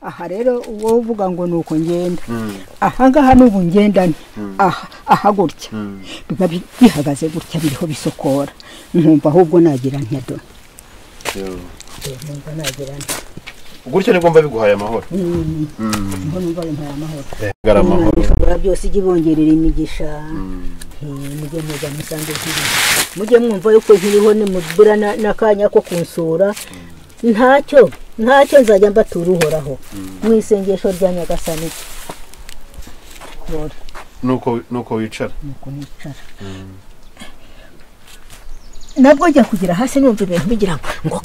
aha rero uwo uvuga ngo nuko ngenda aha ngaha n'ubu ngendane aha gutya biba bihagaze gutya biriho bisokora nkumva ahubwo nagira ntado nkumva nagira gutya nibwo mba biguhaye amahoro ngo numva bimpaye amahoro amahoro byose igibongerera imigisha mujye muza musange mujye mwumva yuko nkiriho nimubura n'akanya ko kunsura ntacyo nzajya mbatura uhoraho mu isengesho rya Nyagasani nuko wicara nabwo njya kugira hasi numva ibintu bigira ngo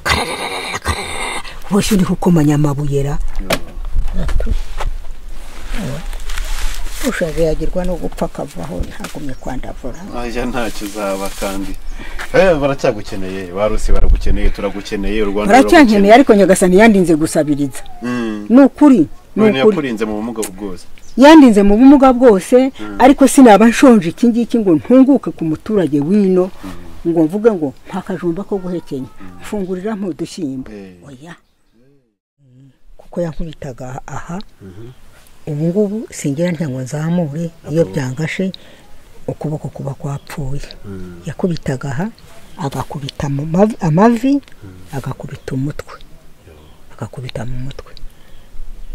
bose uri kukomanya amabuyera ushaje yagirwa no gupfa akavaho ntagumye kwandavura aya ntacyo uzaba kandi baracyagukeneye barusi baragukeneye turagukeneye u Rwanda baracyankeneye ariko Nyagasani yandinze gusabiriza n'ukuri yakurinze mu bumuga bwose yandinze mu bumuga bwose ariko sinaba nshonje iki ngiki ngo ntunguke ku muturage wino ngo mvuge ngo ntakajumba ko guhekenya fungurira mu dushyimbo oya kuko yankubitaga aha ubu ngubu singira ntango nzamure iyo byangashe ukuboko kuba kwapfuye yakubitaga aha agakubita amavi agakubita umutwe agakubita mu mutwe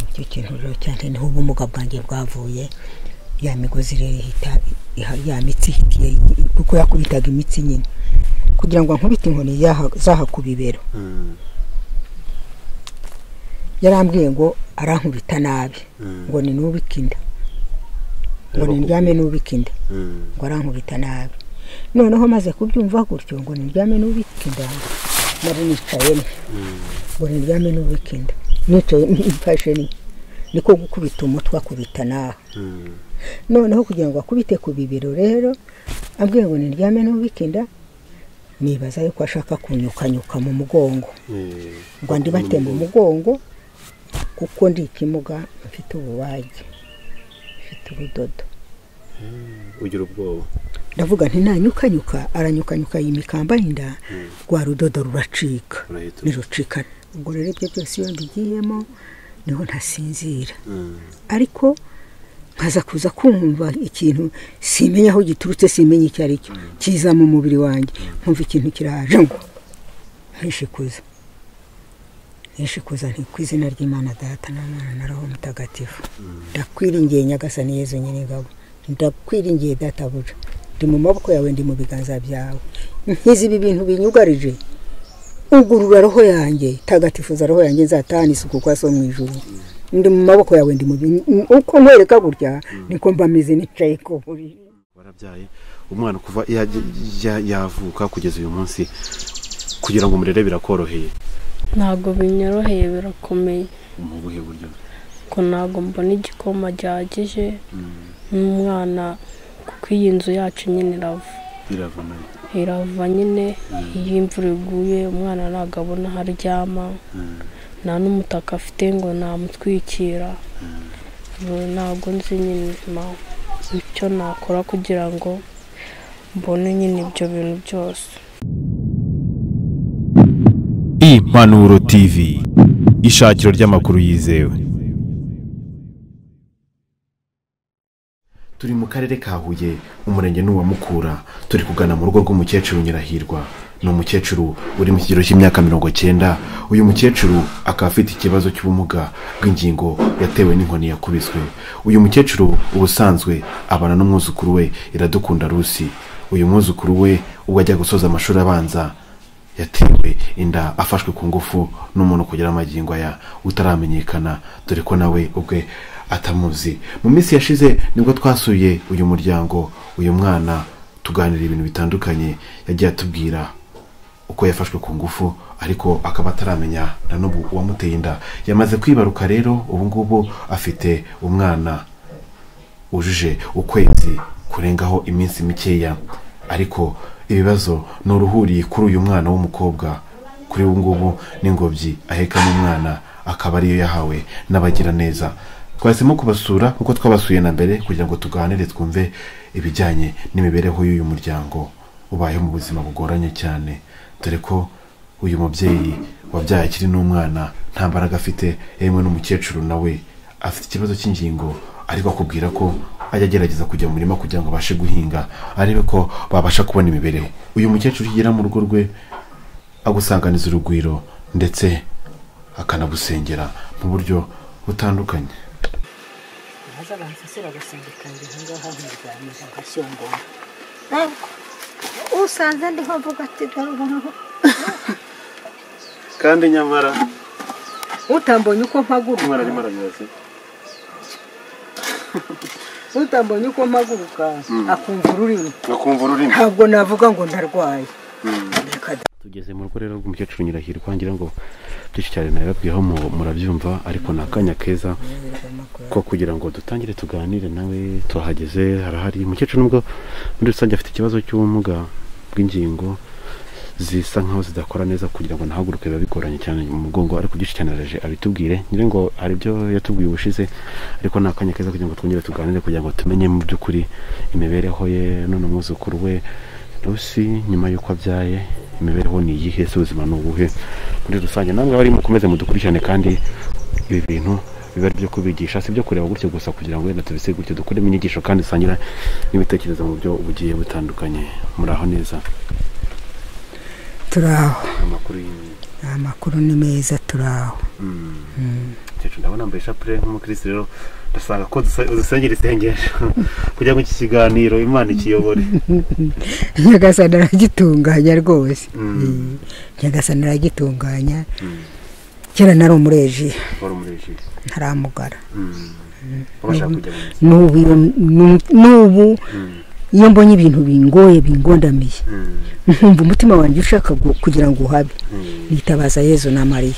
icyo kintu rero cyane niho ubumuga bwanjye bwavuye ya migozi rero ihita ya mitsi kuko yakubitaga imitsi nyine kugira ngo nkubite inkoni zaha kubibero yarambwiye ngo arankubita nabi ngo ni nubikinda ngo ni ndyame nubikinda ngo arankubita nabi noneho maze kubyumva gutyo ngo ni ndyame nubikinda nari nicaye ngo ni ndyame nubikinda nicaye mfashe niko gukubita umutwe akubita naho noneho kugira ngo akubite ku bibero rero ambwiye ngo ni ndyame nubikinda nibaza yuko ashaka kunyukanyuka mu mugongo ngo ndibate mu mugongo kuko ndi ikimuga mfite ububage mfite urudodo ugira ubwoba ndavuga nti nanyukanyuka aranyukanyuka yimikamba inda rwa rudodo ruracika nirucika ubwo rero ibyo byose iyo mbigiyemo niho ntasinzira ariko nkaza kuza kumva ikintu simenya aho giturutse simenya icyo ari cyo kiza mu mubiri wanjye nkumva ikintu kiraje ngo nishikuza nti ku izina ry'Imana Data na Mwana na Roho Mutagatifu ndakwiringiye Nyagasani Yezu nyine ngabo ndakwiringiye Databuja ndi mu maboko yawe ndi mu biganza byawe nkizi ibi bintu binyugarije ugurura roho yanjye tagatifuza roho yanjye nzatahana isuku kwa so mu ijuru ndi mu maboko yawe ndi mu uko nkwereka gutya niko mbameze nicaye ko buri warabyaye umwana kuva yavuka kugeza uyu munsi kugira ngo umurere birakoroheye ntago binyoroheye birakomeye mu buhe buryo ko ntago mbona igikoma gihagije n'umwana kuko iyi nzu yacu nyine irava nyine iyo imvura iguye umwana ntago abona aho aryama nta n'umutaka afite ngo namutwikira ntago nzi nyine icyo nakora kugira ngo mbone nyine ibyo bintu byose. Impanuro TV, ishakiro ry'amakuru yizewe. Turi mu karere ka Huye, umurenge n'uwa Mukura, turi kugana mu rugo rw'umukecuru Nyirahirwa. Ni umukecuru uri mu kigero cy'imyaka 90. Uyu mukecuru akaba afite ikibazo cy'ubumuga bw'ingingo yatewe n'inkoni yakubiswe. Uyu mukecuru ubusanzwe abana n'umwuzukuru we Iradukunda Rusi. Uyu mwuzukuru we ubwo ajya gusoza amashuri abanza yatewe inda afashwe ku ngufu n'umuntu kugira amagingo aya utaramenyekana, dore ko nawe ubwe atamuzi. Mu minsi yashize nibwo twasuye uyu muryango, uyu mwana tuganira ibintu bitandukanye, yagiye atubwira uko yafashwe ku ngufu ariko akaba ataramenya na n'ubu uwamuteye inda. Yamaze kwibaruka rero, ubu ngubu afite umwana ujije ukwezi kurengaho iminsi mikeya, ariko ibibazo n'uruhuri kuri uyu mwana w'umukobwa. Kuri ubu ngubu n'ingobyi aheka n'umwana akaba ariyo yahawe n'abagira neza. Twasemo kubasura kuko twabasuye na mbere kugira ngo tuganire twumve ibijyanye n'imibereho y'uyu muryango ubayeho mu buzima bugoranye cyane, dore ko uyu mubyeyi wabyaye akiri n'umwana nta mbaraga afite, yewe n'umukecuru nawe afite ikibazo cy'ingingo, ariko akubwira ko ajya agerageza kujya mu murima kugira ngo abashe guhinga arebe ko babasha kubona imibereho. uyu mukecuru ugera mu rugo rwe agusanganiza urugwiro ndetse akanagusengera mu buryo butandukanye. usanze ndi nkavuga ati garuka kandi nyamara utambonye uko mpaguruka utambonye uko mpaguruka akumva ururimi ntabwo navuga ngo ndarwaye. tugeze mu rugo rero rw'umukecuru Nyirahirwa, ngira ngo byinshi cyane nabibabwiyeho murabyumva, ariko ni akanya keza ko kugira ngo dutangire tuganire nawe. tuhageze harahari umukecuru, nubwo muri rusange afite ikibazo cy'ubumuga bw'ingingo zisa nkaho zidakora neza, kugira ngo nahaguruke biba bigoranye cyane mu mugongo, ariko byinshi cyane araje abitubwire. ngira ngo hari ibyo yatubwiye ubushize, ariko ni akanya keza kugira ngo twongere tuganire kugira ngo tumenye mu by'ukuri imibereho ye none umwuzukuru we Rusi nyuma y'uko abyaye imibereho ni iyihe, se ubuzima ni ubuhe muri rusange. namwe bari mukomeze mudukurikirane, kandi ibi bintu biba ari byo kubigisha, si byo kureba gutyo gusa kugira ngo wenda tubise gutyo, dukuremo inyigisho kandi dusangira n'ibitekerezo mu buryo bugiye butandukanye. muraho neza? turaho. amakuru ni meza, turaho. ndabona mbaye ishapure nk'umukristo, rero ndasanga ko udusengera isengesho kugira ngo iki kiganiro Imana ikiyobore. Nyagasani aragitunganya rwose, Nyagasani aragitunganya. kera nari umureji ntaramugara, n'ubu iyo mbonye ibintu bingoye bingondamiye nkumva umutima wanjye ushaka kugira ngo uhabe, nitabaza Yezu na Mariya,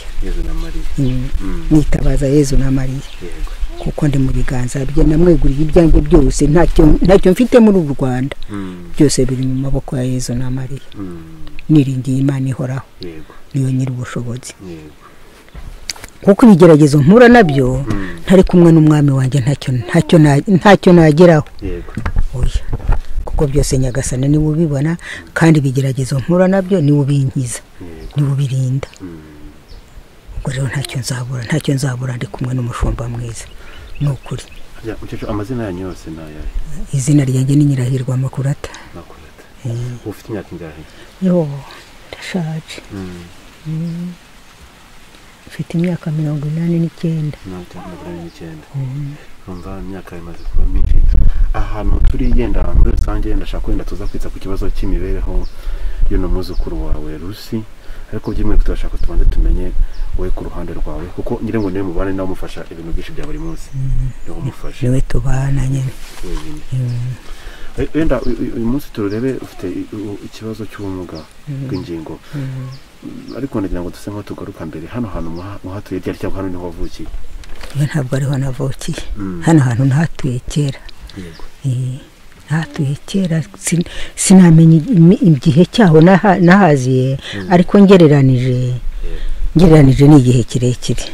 nitabaza Yezu na Mariya, kuko ndi mu biganza bye, namweguriye ibyanjye byose, ntacyo mfite muri uru Rwanda, byose biri mu maboko ya Yezu na Mariya. niringiye Imana ihoraho, niyo nyiri ubushobozi, kuko ibigeragezo mpura nabyo ntari kumwe n'umwami wanjye ntacyo nageraho. oya, kuko byose Nyagasani niwe ubibona, kandi ibigeragezo mpura nabyo niwe ubinkiza, niwe ubirinda. ubwo rero ntacyo nzabura ndi kumwe n'umushumba mwiza, ni ukuri. amazina yanyu yose ni ayahe? izina ryanjye ni Nyirahirwa Makurata. ufite imyaka ingahe? ndashaje. ufite imyaka 89. numva imyaka imaze kuba myinshi. ahantu turi yenda muri rusange, ndashaka wenda tuza kwitsa ku kibazo cy'imibereho y'uno mwuzukuru wawe Rusi, ariko by'umwihariko turashaka tubanze tumenye wowe ku ruhande rwawe, kuko ngira ngo niwe mubane nawe umufasha ibintu byinshi bya buri munsi. niwe umufasha, niwe tubana nyine. wenda uyu munsi turebe ufite ikibazo cy'ubumuga bw'ingingo, ariko ndagira ngo duse nko tugaruka mbere. hano hantu muhatuye ryari cyangwa hano niho wavukiye? ntabwo ariho navukiye, hano hantu nahatuye kera. nahatuye kera, sinamenye igihe cyaho nahaziye, ariko ngereranije ni igihe kirekire.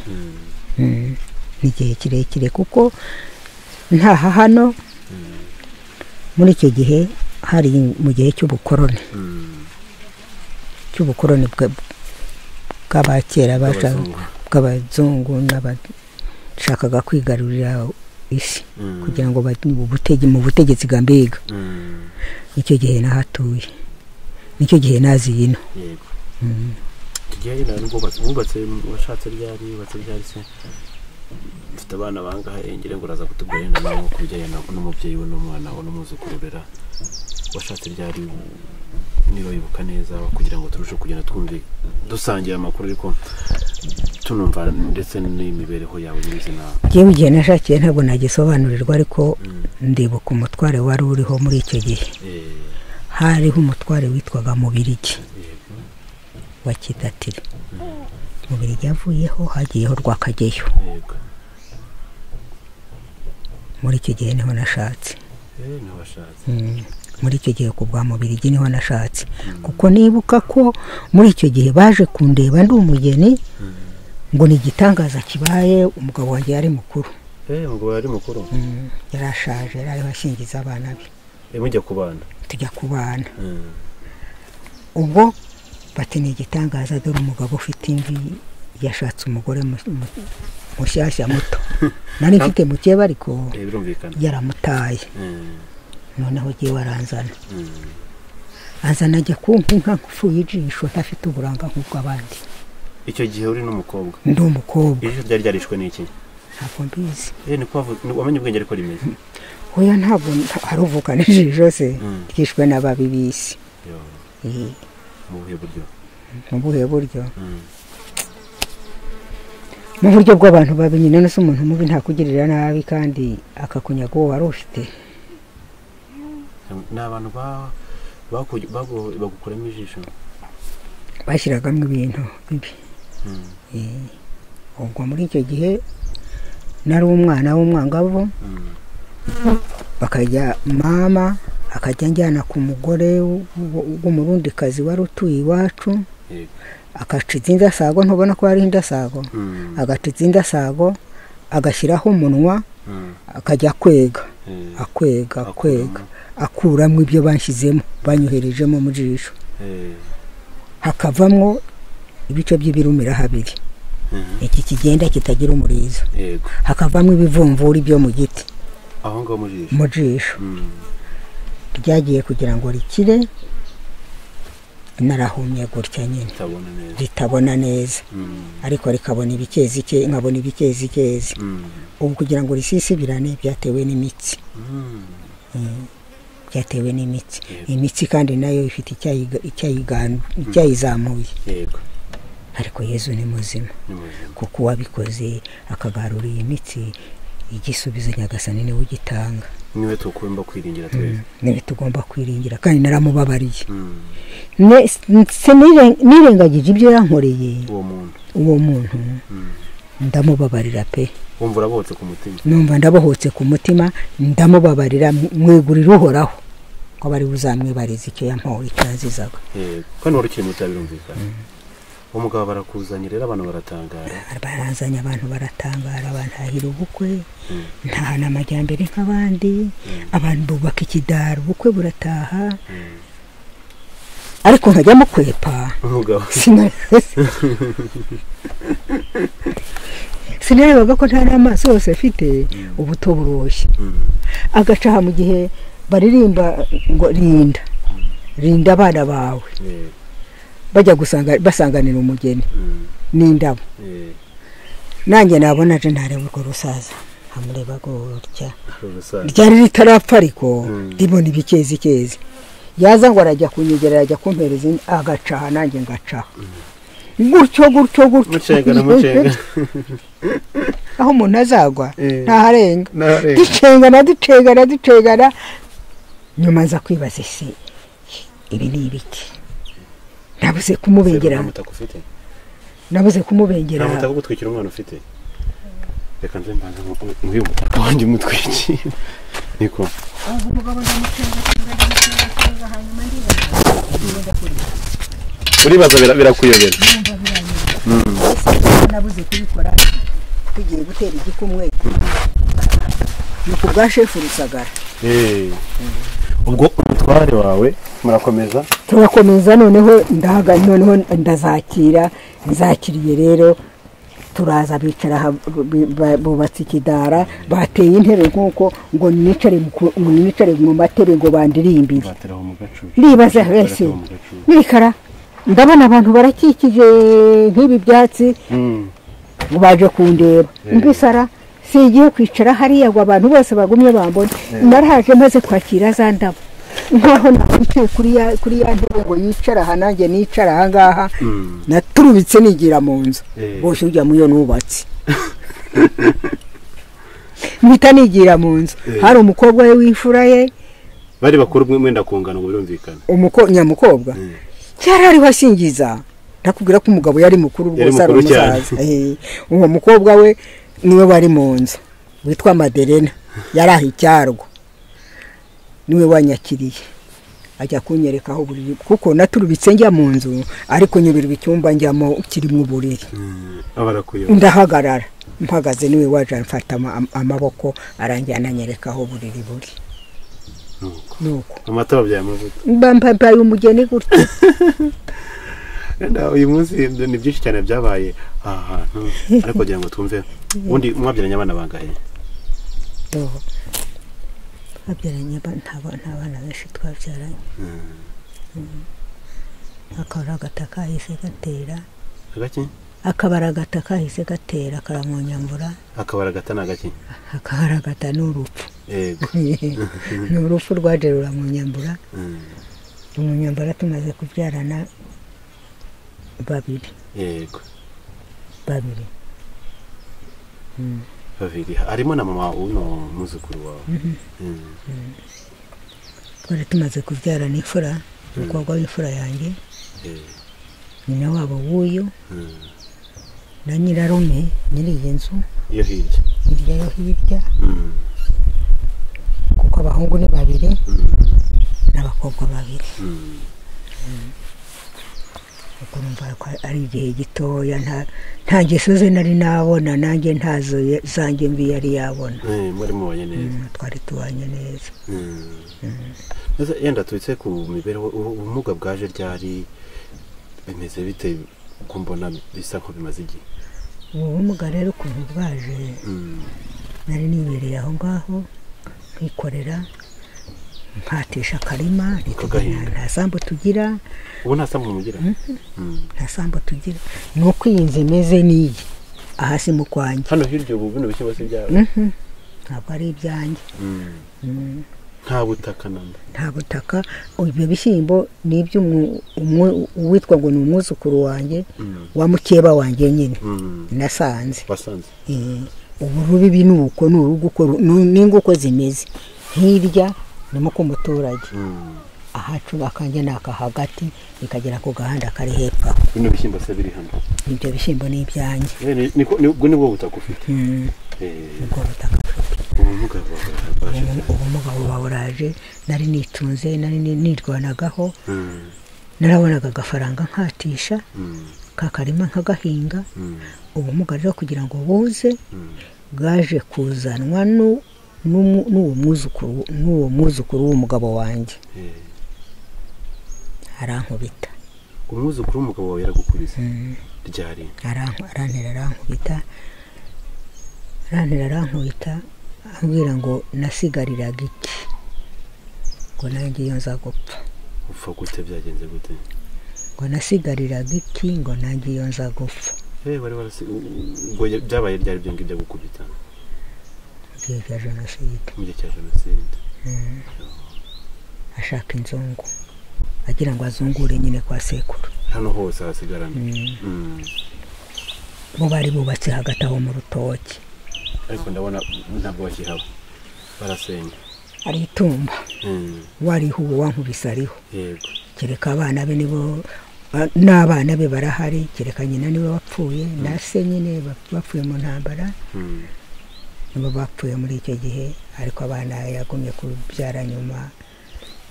ni igihe kirekire, kuko ntaha hano muri icyo gihe hari mu gihe cy'ubukoroni bw'abakera, bw'abazungu n'abashakaga kwigarurira isi kugira ngo mu butegetsi bwa mbega. nicyo gihe nahatuye, nicyo gihe naziye ino. tugiye wubatse washatse ryari se? mfite abana bangahe? ngire ngo uraza kutubwira nawe ku bijyanye n'umubyeyi we n'umwana we n'umwuzukuru rera. washatse ryari niba wibuka neza, kugira ngo turusheho kugenda dusangiye amakuru, ariko tunumva ndetse n'imibereho yawe n'izina. Njyewe igihe nashakiye ntabwo nagisobanurirwa, ariko ndibuka umutware wari uriho muri icyo gihe. hariho umutware witwaga Mubirigi wa Kidatire. Mubirigi yavuyeho, hagiyeho Rwakageyo. muri icyo gihe niho nashatse. muri icyo gihe ku bwa Mubirigi niho nashatse, kuko nibuka ko muri icyo gihe baje kundeba ndi umugeni, ngo ni igitangaza kibaye. umugabo wanjye yari mukuru. umugabo yari mukuru? yarashaje, yari ashingiza abana be. mujya kubana? tujya kubana. ubwo bati ni igitangaza, dore umugabo ufite imvi yashatse umugore mushyashya muto nari mfite mukeba ariko yaramutaye noneho giye waranzana azana ajya kumpa inka nkufuye ijisho ntafite uburanga nk'ubw'abandi. Icyo gihe uri n'umukobwa? Ndi umukobwa. Ijisho ryari ryarishwe n'iki? Ntabwo mbizi. Wamenye ubwenge ariko rimeze? Oya ntabwo haruvuka n'ijisho se ryishwe n'ababi bisi. Mu buhe buryo? Mu buhe buryo? Mu buryo bw'abantu babi nyine no se umuntu mubi ntakugirira nabi kandi akakunyaga uwo wari ufite. N'abantu bagukuramo ijisho bashyiragamo ibintu bibi. Ubwo muri icyo gihe nari umwana w'umwangavu bakajya mama akajya njyana ku mugore w'umurundikazi wari utuye iwacu agaca indasago ntubona ko hari indasago agaca indasago agashyiraho umunwa akajya akwega akuramo ibyo banshyizemo banyoherejemo mu jisho hakavamwo ibice by'ibirumira habiri iki kigenda kitagira umurizo hakavamo ibivumvura ibyo mu giti aho ngo mu jisho ryagiye kugira ngo rikire narahumye gutya nyine ritabona neza ariko rikabona ibikezi nkabona ibikezi ubu kugira ngo risisibirane byatewe n'imitsi imitsi kandi nayo ifite icyayizamuye ariko Yezu ni muzima kuko wabikoze akagarura iyi mitsi igisubizo Nyagasani niwe ugitanga. Niwe tugomba kwiringira twese. Niwe tugomba kwiringira kandi naramubabariye. Nirengagije ibyo yankoreye uwo muntu ndamubabarira pe. Wumva urabohotse ku mutima? Numva ndabohotse ku mutima ndamubabarira mwegurira uhoraho ko bari buzamwibariza icyo yampaye cyazizaga. Kandi wari ukiri muto birumvikana. Umugabo barakuzanye rero abantu baratangara. Barazanye abantu baratangara bantahira ubukwe ntahana amajyambere nk'abandi abantu bubaka ikidaro ubukwe burataha ariko nkajya mukwepa umugabo sinarebaga ko nta n'amaso yose afite ubuto buroshye agacaha mu gihe baririmba ngo rinda abana bawe bajya basanganira umugeni n'indabo nanjye nabona je ntareba urwo rusaza amureba gutya ryari ritarapfa ariko ribona ibikezi yaza ngo arajya kunyegera ajya kumpereza agacaha nanjye ngacaha gutyo mucenga aho umuntu azagwa ntaharenga ducengana nyuma nza kwibaza isi ibi ni ibiki nabuze kumubengera nta gutwikira umwana ufite reka nze mbanza nk'uyu mutaka wanjye umutwikira niko umugabo ndamucenga hanyuma uribaza birakuyobera nabuze kubikora tugiye gutera igikumwe nuko bwa shefu Rusagara ubwo umutware wawe murakomeza turakomeza noneho nzakiriye rero turaza bicara bubatse ikidara bateye intebe nk'uko ngo nicare mu matebe ngo bandirimbire ndibaza wese nikara ndabona abantu barakikije nk'ibi byatsi ngo baje kundeba mbisara sigiye kwicara hariya ngo abantu bose bagumye bambone narahaje maze kwakira za ndabo nkaho nakwicaye kuri ya ntebe ngo yicara aha nanjye nicara aha ngaha naturubitse nigira mu nzu bose ujya muyo nubatse mpita nigira mu nzu hari umukobwa we w'imfura ye bari bakuru mwenda kungana ngo birumvikana nyamukobwa cyari ariho asingiza ndakubwira ko umugabo yari mukuru rwose ari umusaza uwo mukobwa we niwe bari mu nzu witwa Maderena yari aho icyarwo niwe wanyakiriye ajya kunyereka aho buriri kuko naturubitse njya mu nzu ariko nyubirwa icyumba njyamo kirimo uburiri ndahagarara mpagaze niwe waje mfata amaboko aranjyana anyereka aho buriri buri nuko amata bya amavuta mbambaye umugeni gutya uyu munsi ni byinshi cyane byabaye aha hantu ariko kugira ngo twumve ubundi mwabyaranye abana bangahe twabyaranye nta bana benshi twabyaranye akabaragata kahise gatera agaki akabaragata kahise gatera karamunyambura akabaragata nagaki akabaragata n'urupfu yego ni urupfu rwaje ruramunyambura umunyambura tumaze kubyarana babiri yego babiri harimo na mama uno muzukuru wawe twari tumaze kubyarana imfura umukobwa w'imfura yanjye nyina wabo w'uyu na nyirarume nyiri iyi nzu iyo hirya yo hirya kuko abahungu ni babiri n'abakobwa babiri urumva ko ari igihe gitoya nta ngeso ze nari nabona nanjye ntazo zanjye mbi yari yabona muri mubanye neza twari tubanye neza yenda tubitse ku mibereho ubumuga bwaje ryari bimeze bite uko mbona bisa nko bimaze igihe ubu bumuga rero ukuntu bwaje nari nibereye aho ngaho nkikorera nkatisha akarima nta sambu tugira ubu nta sambu mugira nta sambu tugira ni uko iyi nzu imeze n'iyi aha si mu kwanjye hano hirya ubu bino bishyimbo si ibyawe ntabwo ari ibyanjye nta butaka namba nta butaka ibyo bishyimbo ni uwitwa ngo ni umwuzukuru wanjye wa mukeba wanjye nyine nasanze ubu rubibi ni uko ni urugo n'ingo zimeze hirya ni mu k'umuturage ahacu akanjye ni aka hagati bikagera ku gahanda kari hepfo bino bishyimbo se biri hano ibyo bishyimbo ni ibyanjye ubwo ni bwo butaka ufite ubwo butaka ubumuga buraje nari nitunze nari nirwanagaho narabonaga agafaranga nkatisha kakarima nkagahinga ubumuga rero kugira ngo buze bwaje kuzanwa n'uwo mwuzukuru w'umugabo wanjye arankubita umwuzukuru w'umugabo wawe yaragukubise ryari arankubita ambwira ngo nasigariraga iki ngo nanjye iyo nza gupfa upfa gute byagenze gute ngo nasigariraga iki ngo nanjye iyo nza gupfa ubwo byabaye ryari ibyo ngibyo gukubita igihe cya jenoside mu gihe cya jenoside ashaka inzungu agira ngo azungure nyine kwa sekuru hano hose hasigarana bo bari bubatse hagati aho mu rutoki ariko ndabona ntabwo bakihaba barasenya ari itumba wariho uwo wankubise ariho yego kereka abana be nibo n'abana be barahari kereka nyina niwe wapfuye na se nyine bapfuye mu ntambara nibo bapfuye muri icyo gihe ariko abana yagumye kubyara nyuma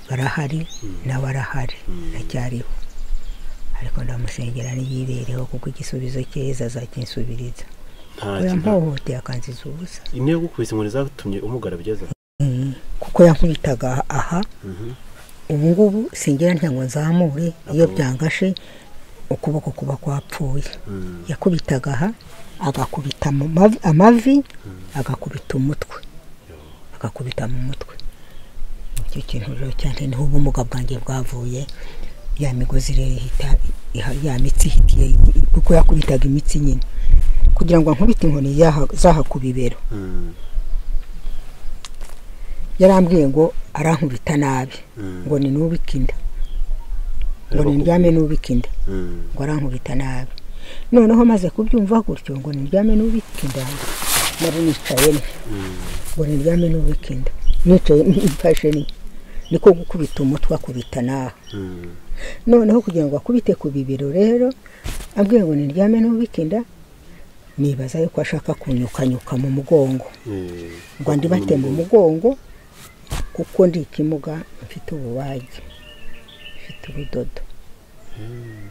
barahari nawe arahari acyariho ariko ndamusengera niyibereho kuko igisubizo cyeza azakinsubiriza yampohoteye akanziza ubusa imwe yo gukubisa inkoni zatumye umugara bigeza kuko yankubitaga aha ubu ngubu singira ntango nzamure iyo byangashe ukuboko kuba kwapfuye yakubitaga aha agakubita amavi agakubita umutwe agakubita mu mutwe icyo kintu rero cyane niho ubumuga bwanjye bwavuye ya migozi rero ya mitsi ihitiye kuko yakubitaga imitsi nyine kugira ngo nkubite inkoni zaha ku bibero yarambwiye ngo arankubita nabi ngo ni nubike inda ngo ni ndyame nubike inda ngo arankubita nabi noneho maze kubyumva gutyo ngo ni ndyame nubike inda nari nicaye ngo ni ndyame nubike inda nicaye mfashe niko gukubita umutwe akubita naho noneho kugira ngo akubite ku bibero rero ambwiye ngo ni ndyame nubike inda nibaza yuko ashaka kunyukanyuka mu mugongo ngo ndi bate mu mugongo kuko ndi ikimuga mfite ububage mfite urudodo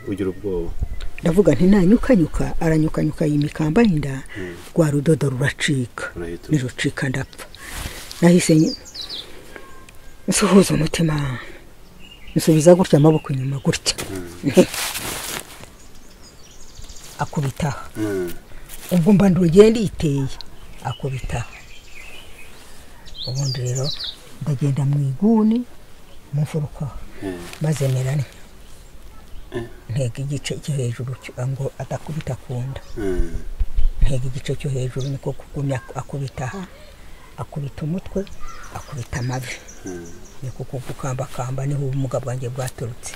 ugira ubwoba ndavuga nti nanyukanyuka aranyukanyuka yimikamba inda rwa rudodo ruracika nirucika ndapfa nahise nsuhuza umutima nsubiza gutya amaboko inyuma gutya akubitaha ubwo mba ndugenda iteye akubitaha ubundi rero ndagenda mu iguni mu mfuruka maze merane ntega igice cyo hejuru ngo atakubita kunda ntega igice cyo hejuru niko kugumya akubitaha akubita umutwe akubita amavi niko kugukamba niho ubumuga bwanjye bwaturutse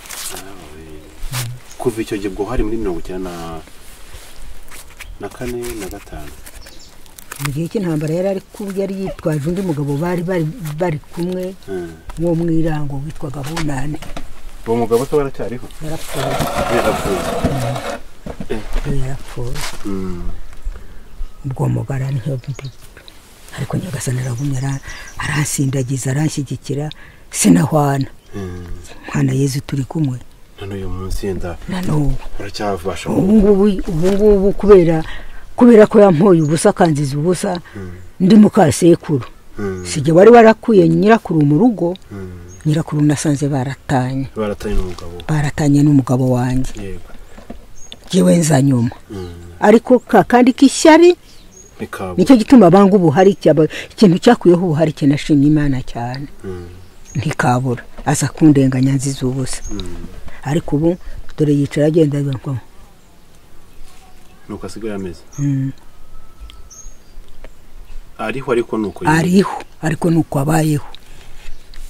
kuva icyo gihe bwo hari muri 94 na 5 mu gihe cy'intambara yari yitwaje undi mugabo bari kumwe wo mwirango witwaga Bunane. Uwo mugabo se baracyariho? Yarapfuye. Ubwo mugara niho ndi. Ariko Nyagasani aragumya aransindagiza aranshyigikira sinahwana. Mwana Yezu turi kumwe. Nano uyu munsi yenda uracyavasha ubu kubera ko yampoye ubusa kanziza ubusa ndi mukasekuru sije wari warakuye nyirakuru mu rugo nyirakuru nasanze baratanye n'umugabo wanjye yego jewe nza nyuma ariko kandi kishyari nicyo gituma banga ubu hari ikintu cyakuyeho ubu hari kinashimye Imana cyane ntikabura aza kundenganya nziza ubusa ariko ubu dore yicara agenda ngo nuko asigaye ameze ariko nuko abayeho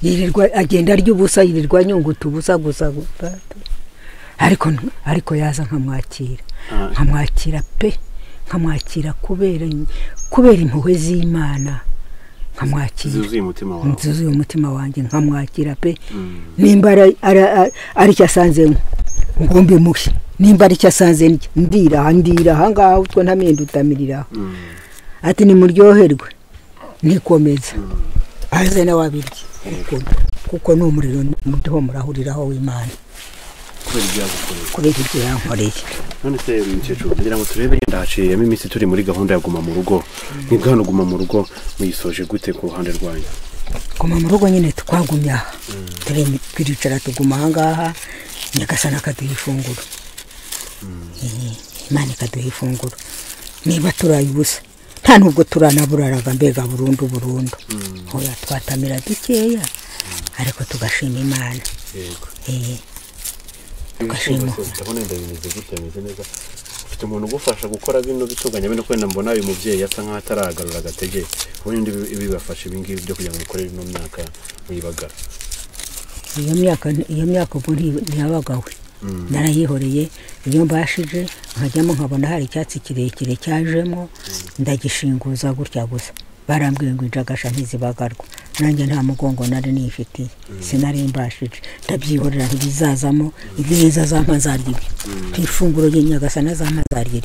yirirwa agenda ry'ubusa yirirwa nyunguta ubusa gusa ariko yaza nkamwakira pe nkamwakira kubera impuhwe z'Imana nkamwakira zuzuye umutima wanjye nkamwakira pe nimba ari cyasanze ngombe mushya nimba ari cyasanze ndira ahangaha utwo ntamenda utamirira ati ni muryoherwe nikomeza aze na wabirye kuko no umuriro mudiho murahuriraho w'Imana kubera ibyo yankoreye none se mukecuru kugira ngo turebe ndahaciyemo iminsi turi muri gahunda ya guma mu rugo nibwo hano guma mu rugo muyisoje gute ku ruhande rwanyu guma mu rugo nyine twagumya turicara tuguma ahangaha Nyagasani akaduha ifunguro Imana ikaduha ifunguro niba turaye ubusa nta nubwo turanaburaraga mbega burundu hoya twatamira dukeya ariko tugashima Imana tugashima ndabona ndabineze gutya meze neza ufite umuntu ugufasha gukora bino bitunganya bino kwenda mbona uyu mubyeyi asa nkaho ataragarura agatege ubundi ibibafasha ibingibi byo kugira ngo mukorere ino myaka muyibagara iyo myaka ubwo ntiyabagawe narayihoreye iyo mbashije nkajyamo nkabona hari icyatsi kirekire cyajemo ndagishinguza gutya gusa barambwiye ngo injagasha ntizibagarwa nanjye nta mugongo nari nifitiye sinari mbashije ndabyihorera ntibizazamo ibyiza zampazarya ifunguro ry'Inyagasani zampazarya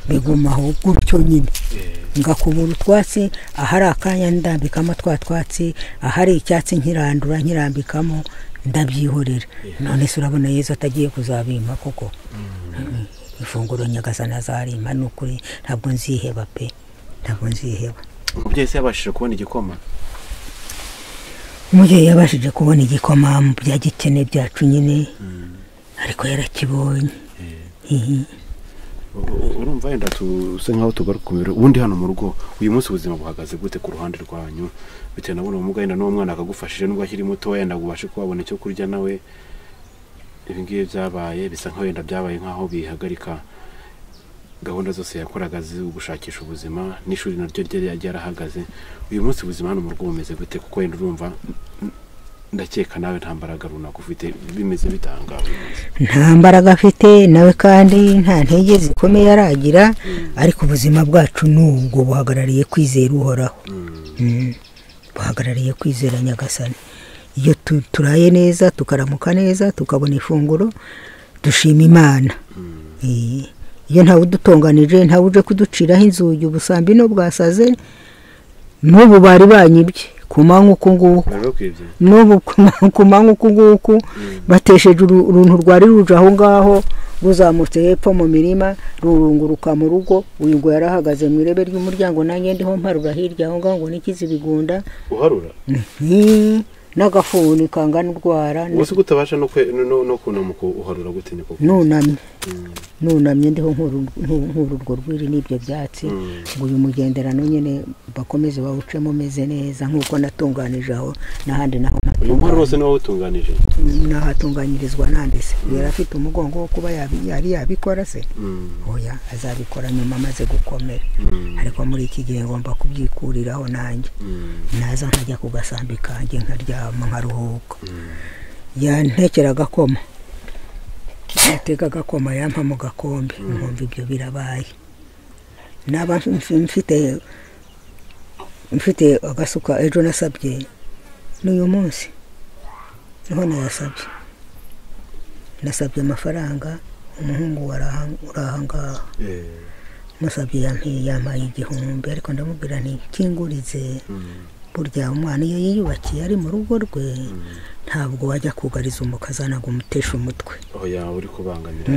bigumaho gutyo nyine ngakubura utwatsi ahari akanya ndambikamo twatsi ahari icyatsi nkirambikamo ndabyihorera none se urabona Yezu atagiye kuzabimpa koko ifunguro Nyagasani azarima n'ukuri ntabwo nziheba pe ntabwo nziheba umubyeyi se yabashije kubona igikoma umubyeyi yabashije kubona igikoma mu bya gikene byacu nyine ariko yarakibonye urumva yenda tuse nkaho tugaruka ku biro ubundi hano mu rugo uyu munsi ubuzima buhagaze gute ku ruhande rwanyu bitewe na buno ubumuga yenda n'uwo mwana akagufashije nubwo akiri muto yenda ubashe kubabona icyo kurya nawe ibingibi byabaye bisa nkaho yenda byabaye nkaho bihagarika gahunda zose yakoraga gushakisha ubuzima n'ishuri naryo ryarahagaze uyu munsi ubuzima hano mu rugo bumeze gute kuko yenda urumva ndakeka nawe nta mbaraga runaka ufite bimeze bitangaje nta mbaraga afite nawe kandi nta ntege zikomeye aragira ariko ubuzima bwacu n'ubwo buhagarariye kwizera uhoraho buhagarariye kwizera Nyagasani iyo turaye neza tukaramuka neza tukabona ifunguro dushima Imana iyo ntawe udutonganije ntawe uje kuduciraho inzugi ubusambi no bwasaze n'ubu bari banyibye kumanywa uku nguku n'ubu kumanywa uku nguku batesheje uruntu rwari ruje aho ngaho ruzamutse hepfo mu mirima rurunguruka mu rugo uyu ngo yarahagaze mu irebe ry'umuryango nanjye ndiho mparura hirya aho ngaho ngo nikize ibigunda uharura n'agafuni kangana urwara wose gutabasha no kunamuka uharura gute niko nunamye ndiho nk'ururwo rwiri n'ibyo byatsi ngo uyu mugenderano nyine bakomeze bawucemo meze neza nk'uko natunganije aho n'ahandi naho uyu mwari wose niwo utunganije nahatunganyirizwa nandese yari afite umugongo wo kuba yari yabikora se oya azabikora nyuma amaze gukomera ariko muri iki gihe ngomba kubyikuriraho nanjye naza nkajya ku gasambi kanjye nkaryama nkaruhuka yantekera agakoma yatega agakoma yampa mu gakombe nkumva ibyo birabaye naba mfite agasuka ejo nasabye n'uyu munsi niho nasabye amafaranga umuhungu urahangaha musabye yampaye 1,000 ariko ndamubwira nti kingurize burya umwana iyo yiyubakiye ari mu rugo rwe ntabwo wajya kugariza umukazana ngo umuteshe umutwe oya uri kubangamira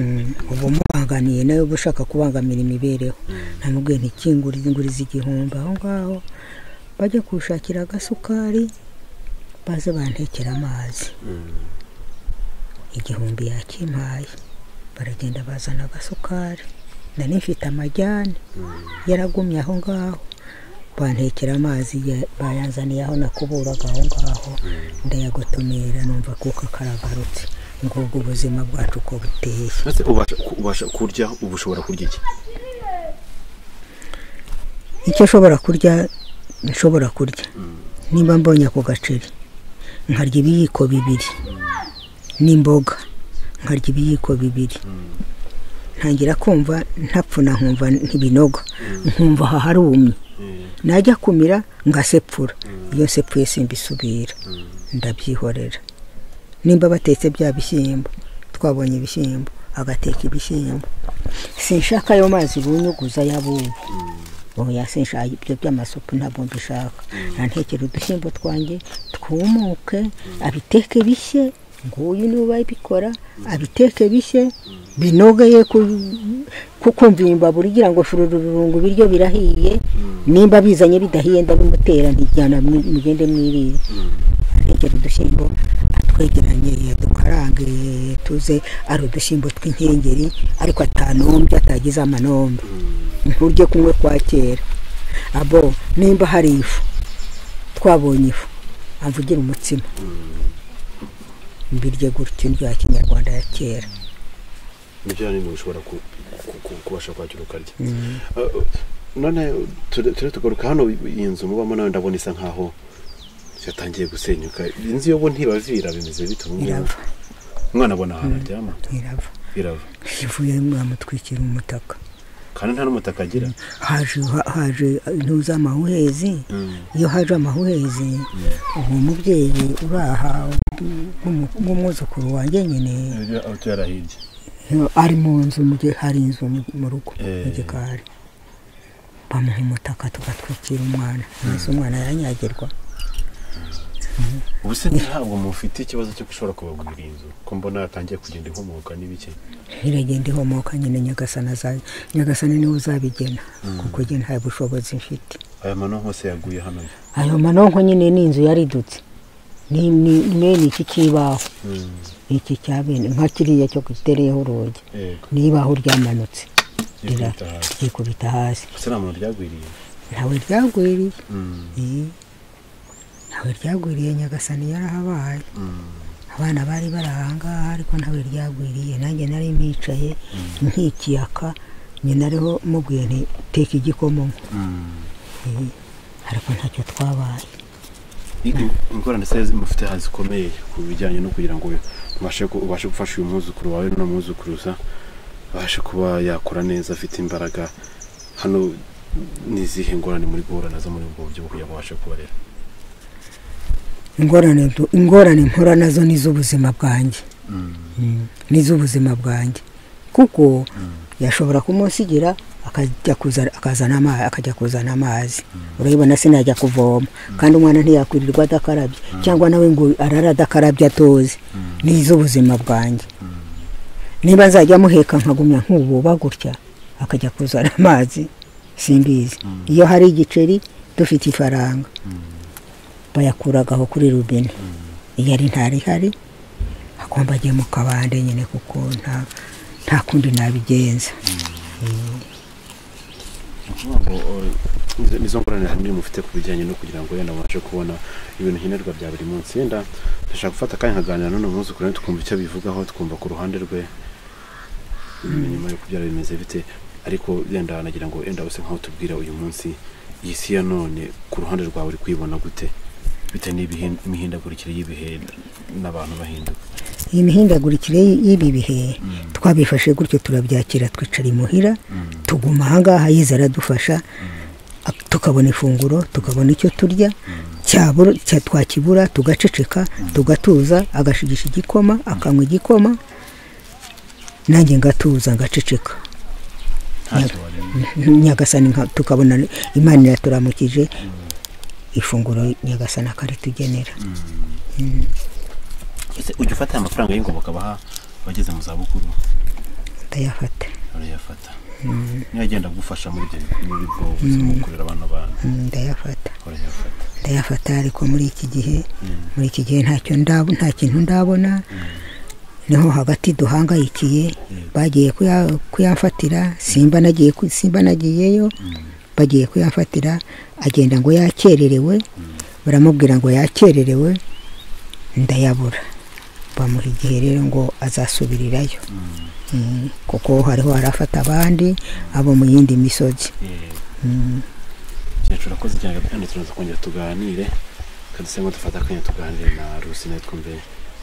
ubu mubanganiye nawe ushaka kubangamira imibereho namubwiye nti kingurize 1,000 aho ngaho bajya kushakira agasukari baze bantekera amazi 1,000 yakimpaye baragenda bazana agasukari nari mfite amajyane yaragumye aho ngaho bantekera amazi bayanzaniye aho nakuburaga aho ngaho ndayagotomera numva kuko karagarutse ngubwo ubuzima bwacu ko buteye ubasha kurya ubushobora kurya icyo nshobora kurya nimba mbonye ako gaceri nkarya ibiyiko 2 n'imboga nkarya ibiyiko 2 ntangira kumva ntapfuna nkumva ntibinoga nkumva harumye najya kumira ngasepfura iyo sepfuye simbisubira ndabyihorera nimba batetse bya bishyimbo twabonye ibishyimbo agateka ibishyimbo sinshaka ayo mazi bunyuguza yabubu oya sinshaka ibyo by'amasupu ntabwo mbishaka nantekera udushyimbo twanjye twumuke abiteke bishye nguyu niwe babikora abiteke bishye binogeye kukumvimba burigira ngo shurururungu biryo birahiye nimba bizanye bidahiye ndabimutera ntijyana mugende mwirire ntekera udushyimbo atwegeranye dukarange tuze ari udushyimbo tw'inkengeri ariko atanombye atagize amanombe nkurye kumwe kwa kera abo nimba hari ifu twabonye ifu amvugira umutsima mbirye gutyo ndya kinyarwanda ya kera nibyo ni ushobora kubasha kwakira ukarya none tugaruka hano iyi nzu mubamo nawe ndabona isa nkaho yatangiye gusenyuka inzu yo bo ntibavira bimeze bite umwana abona ahantu aryama irava ivuye mwamutwikira umutaka kandi nta n'umutaka agira haje ntuza amahuhezi iyo haje amahuhezi uwo mubyeyi uraha nk'umwuzukuru wanjye nyine ari mu nzu hari inzu mu rugo mu gikari bamuha umutaka tugatwikira umwana mbese umwana yaranyagirwa ubu se ntabwo mufite ikibazo cyo gushobora kubagurira inzu ko mbona yatangiye kugenda inkomoka n'ibiki iragenda inkomoka nyine nyagasani niwe uzabigena kuko njye nta bushobozi mfite aya manonko se yaguye hano ayo manonko nyine ni inzu yaridutse ni iki kibaho iki cyabene nka kiriya cyo gitereyeho urugi nibaho ryamanutse ryikubita hasi ese nta muntu ryagwiriye ntawe ryagwiriye ntawe ryagwiriye nyagasani yarahabaye abana bari barahangaha ariko ntawe ryagwiriye nanjye nari mbicaye nk'ikiyaka nyine ariho mubwiye nti teka igikomo ariko ntacyo twabaye ingorane se mufite hazikomeye ku bijyanye no kugira ngo ubashe gufasha uyu mwuzukuru wawe n'umwuzukuruza abashe kuba yakora neza afite imbaraga hano n'izihe ngorane muri guhura nazo muri ubwo buryo kugira ngo abashe kubarera ingorane mpura nazo n'iz'ubuzima bwanjye n'iz'ubuzima bwanjye kuko yashobora kumusigira akajya kuzana amazi urabibona sinajya kuvoma kandi umwana ntiyakwirirwa adakarabye cyangwa nawe ngo arara adakarabye atoze n'iz'ubuzima bwanjye niba nzajya muheka nkagumya nk'ububa gutya akajya kuzana amazi simbizi iyo hari igiceri dufite ifaranga bayakuragaho kuri rubine iyo ari ntarihari agomba ajye mu kabande nyine kuko nta kundi nabigenza. nizo ngorane hamwe mufite ku bijyanye no kugira ngo yenda mubashe kubona ibintu nkenerwa bya buri munsi. Yenda ndashaka gufata akanya nkaganira n'uno munsi kuri tukumva icyo bivugaho, tukumva ku ruhande rwe nyuma yo kubyara bimeze bite, ariko yenda nagira ngo yenda wese nkaho tubwira uyu munsi iyi si ya none ku ruhande rwawe uri kwibona gute bite n'imihindagurikire y'ibihe n'abantu bahinduka. Iyi mihindagurikire y'ibi bihe twabifashe gutyo turabyakira, twicara imuhira tuguma ahangaha, yiza aradufasha tukabona ifunguro, tukabona icyo turya, twakibura tugaceceka tugatuza, agashigisha igikoma akanywa igikoma, nanjye ngatuza ngaceceka. Nyagasani tukabona Imana iraturamukije, ifunguro Nyagasani akaritugenera. Ujya ufata amafaranga y'ingoboka baha bageze mu zabukuru? Ndayafata. Urayafata? Niyo agenda gufasha muri bwo buzima gukorera abantu bantu? Ndayafata. Urayafata? Ndayafata, ariko muri iki gihe nta kintu ndabona. Niho hagati duhangayikiye, bagiye kuyamfatira, simba nagiyeyo, bagiye kuyamfatira, agenda ngo yakererewe, baramubwira ngo yakererewe, ndayabura. Bamuha igihe rero ngo azasubirirayo, kuko hariho harafata abandi abo mu yindi misozi. Urakoze cyane kandi turaza kongera tuganire, kandi se ngo dufata akanya tuganire na Rusine twumve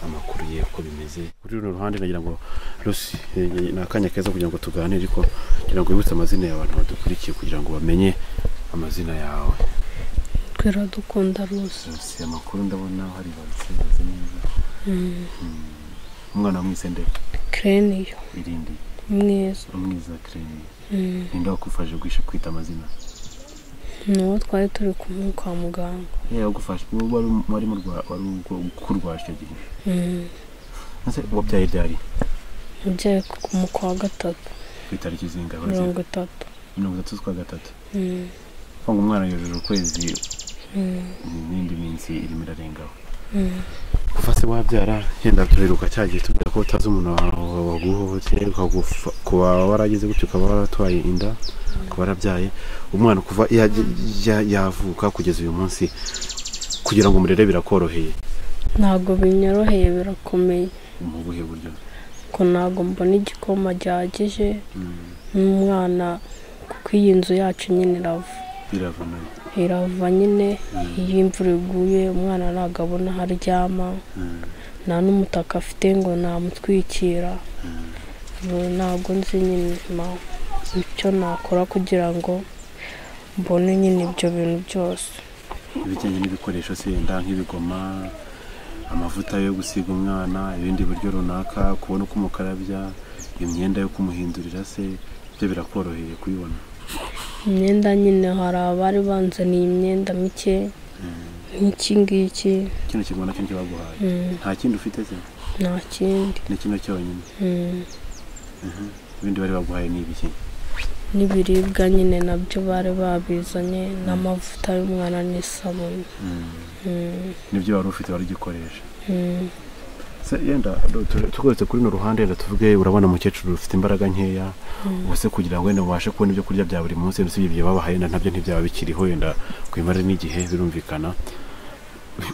amakuru ye uko bimeze. Kuri runo ruhande nagira ngo Rusi na akanya keza kugira ngo tuganire, ariko kugira ngo wibutse amazina y'abantu badukurikiye kugira ngo bamenye amazina yawe. Iradukunda Rusi. Amakuru ndabona hari babisenze neza. Umwana wamwise nde? Kreniyo. Irindi? Mwiza Kreniyo. Ninde wakufashe kwita amazina? N'uwo twari turi kumwe kwa muganga. Wagufashe wari kurwasha icyo gihe? Ese wabyaye ryari? Mubyaye mu kwa gatatu. Ku itariki zingahe? 30. 30 z'ukwa gatatu. Ngo umwana yujuje ukwezi n'indi minsi irimo irarengaho. Kuva se wabyara yenda turiruka cyagiye tubwira ko utazi umuntu waguhohoteye kuba warageze gutyo ukaba waratwaye inda, kuba warabyaye umwana kuva yavuka kugeza uyu munsi kugira ngo umurere birakoroheye? Ntabwo binyoroheye, birakomeye. Mu buhe buryo? Ko ntabwo mbona igikoma gihagije n'umwana, kuko iyi nzu yacu nyine irava nyine. Iyo imvura iguye umwana ntabwo abona aho aryama, nta n'umutaka afite ngo namutwikira. Ntabwo nzi nyine icyo nakora kugira ngo mbone nyine ibyo bintu byose. Ibijyanye n'ibikoresho se yenda nk'ibigoma, amavuta yo gusiga umwana, ibindi buryo runaka, kubona uko umukarabya, imyenda yo kumuhindurira se, ibyo birakoroheye kuyibona? Imyenda nyine hari abari banzaniye imyenda mike nk'iki ngiki. Kino kigona cyo baguhaye? Nta kindi ufite se? Nta kindi. Ni kino cyonyine? Ibindi bari baguhaye ni ibiki? N'ibiribwa nyine nabyo bari babizanye, n'amavuta y'umwana n'isabune. Nibyo wari ufite wari ugikoresha? Yenda tugarutse kuri no ruhande yenda tuvuge, urabona umukecuru ufite imbaraga nkeya, ubuse kugira ngo wenda mubashe kubona ibyo kurya bya buri munsi, n'ibyo ibyo babahaye ntabyo ntibyaba bikiriho, yenda kwimara n'igihe birumvikana.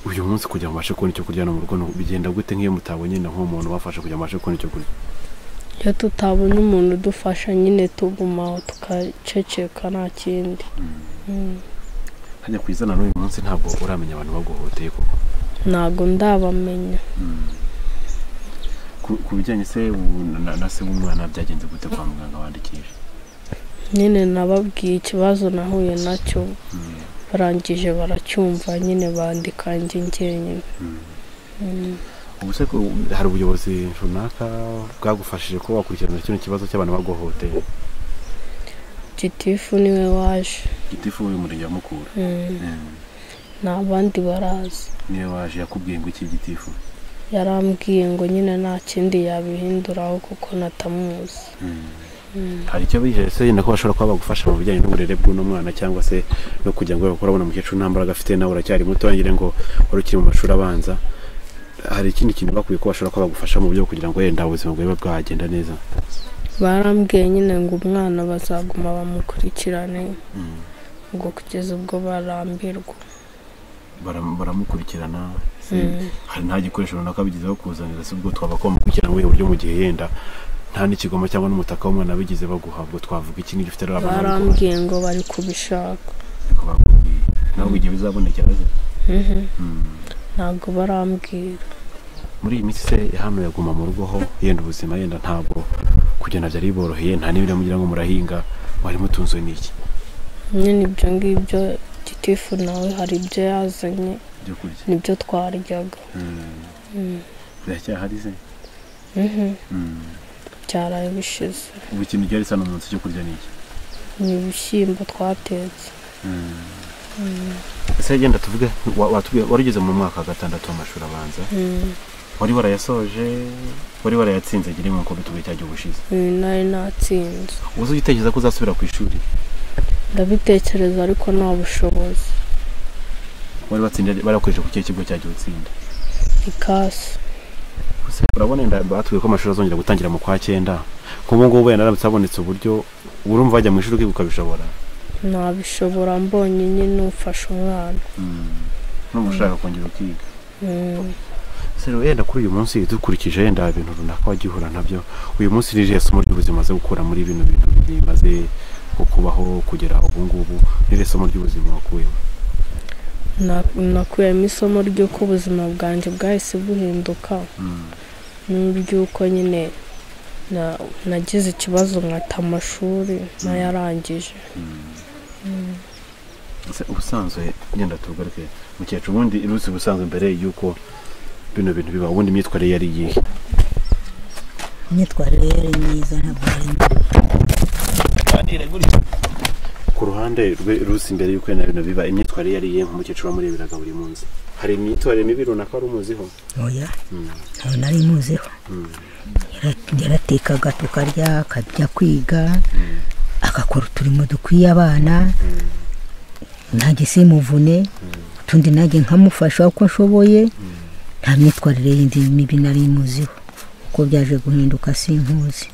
Uyu munsi kugira ngo mubashe kubona icyo kurya no mu rugo bigenda gute nk'iyo mutabonye na nk'umuntu bafasha kugira ngo mubashe kubona icyo kurya? Iyo tutabona umuntu udufasha nyine tugumaho tukaceceka, nta kindi. Hajya kwizana n'uyu munsi ntabwo uramenya abantu baguhoteye koko? Ntabwo ndabamenya. Ku bijyanye se na se w'umwana byagenze gute kwa muganga wandikisha? Nyine nababwiye ikibazo nahuye nacyo, barangije baracyumva nyine bandika njyenyine. Ubuse hari ubuyobozi runaka bwagufashije ko wakurikirana kino kibazo cy'abantu baguhoteye? Gitifu niwe waje. Gitifu w'umurenge wa Mukura? Nta bandi barazi. Niwe waje yakubwiye ngo iki Gitifu? Yarambwiye ngo nyine nta kindi yabihinduraho kuko natamuzi. Hari icyo bijeje se yenda ko bashobora kuba bagufasha mu bijyanye n'uburere bw'uno mwana, cyangwa se no kugira ngo urabona umukecuru nta mbaraga afite nawe uracyari muto, ngire ngo wari ukiri mu mashuri abanza, hari ikindi kintu bakwiye ko bashobora kuba bagufasha mu buryo kugira ngo yenda ubuzima bwawe bwagenda neza? barambwiye nyine ngo umwana bazaguma bamukurikirane ngo kugeza ubwo barambirwa. baramukurikirana hari nta gikoresho runaka bigizeho kuzanira se ubwo twaba ko bamukurikirana mu buryo mu gihe yenda nta n'ikigoma cyangwa n'umutaka w'umwana bigize baguha ubwo twavuga iki n'igifite rero barambwiye ngo bari kubishaka nawe igihe bizabonekera ntabwo barambwira. muri iyi minsi se hano yaguma mu rugo ho yenda ubuzima yenda ntabwo kugenda byari biboroheye nta n'ibintu mugira ngo murahinga wari mutunzwe n'iki? nyine ibyo ngibyo gitifu nawe hari ibyo yazanye nibyo twaryaga. biracyahari se? byaraye bishize. ubu ikintu cyari sano umunsi cyo kurya n'iki? ni ibishyimbo twatetse. ese yenda tuvuge warugeze mu mwaka wa 6 w'amashuri abanza wari warayasoje wari warayatsinze gire nk'uko bituye cyagiye ubushize? nari natsinze. uzi ugitekereza ko uzasubira ku ishuri? ndabitekereza ariko nta bushobozi. wari watsinze barakoresha ku kigo cyagiye utsinda? ikasi. urabona nda batuye ko amashuri azongera gutangira mu kwa 9 kuko ngo wenda naramutse uburyo urumva bajya mu ishuri ukabishobora? nabishobora mbonye nyine ufasha umwana n'umushaka kongera ukiga. Sero yenda kuri uyu munsi dukurikije yenda ibintu runaka wagihura nabyo uyu munsi rije somo ry'ubuzima zo gukura muri bino bintu bimaze kubaho kugera ubu ngubu nire somo ry'ubuzima wakuyemo? nakuyemo isomo ry'uko ubuzima bwanjye bwahise buhinduka n'ury'uko nyine nagize ikibazo nkata amashuri nayarangije. ubusanzwe ngenda tugaruke mukecuru ubundi irusi busanzwe mbere yuko bino bintu biba ubundi imyitwarire yari iyihe? imyitwarire yari myiza ntabwo ari ku ruhande rw'irusi mbere yuko bino biba imyitwarire yari iyihe nk'umukecuru wamureberaga buri munsi? hari imyitwarire mibi runaka wari umuziho? oya ntabwo nari muziho. yaratekaga tukarya akajya kwiga agakora uturimo dukwiye abana ntajye simuvune utundi najye nkamufasha uko ashoboye. nta myitwarire yindi mibi nari muziho uko byaje guhinduka sinkuzi.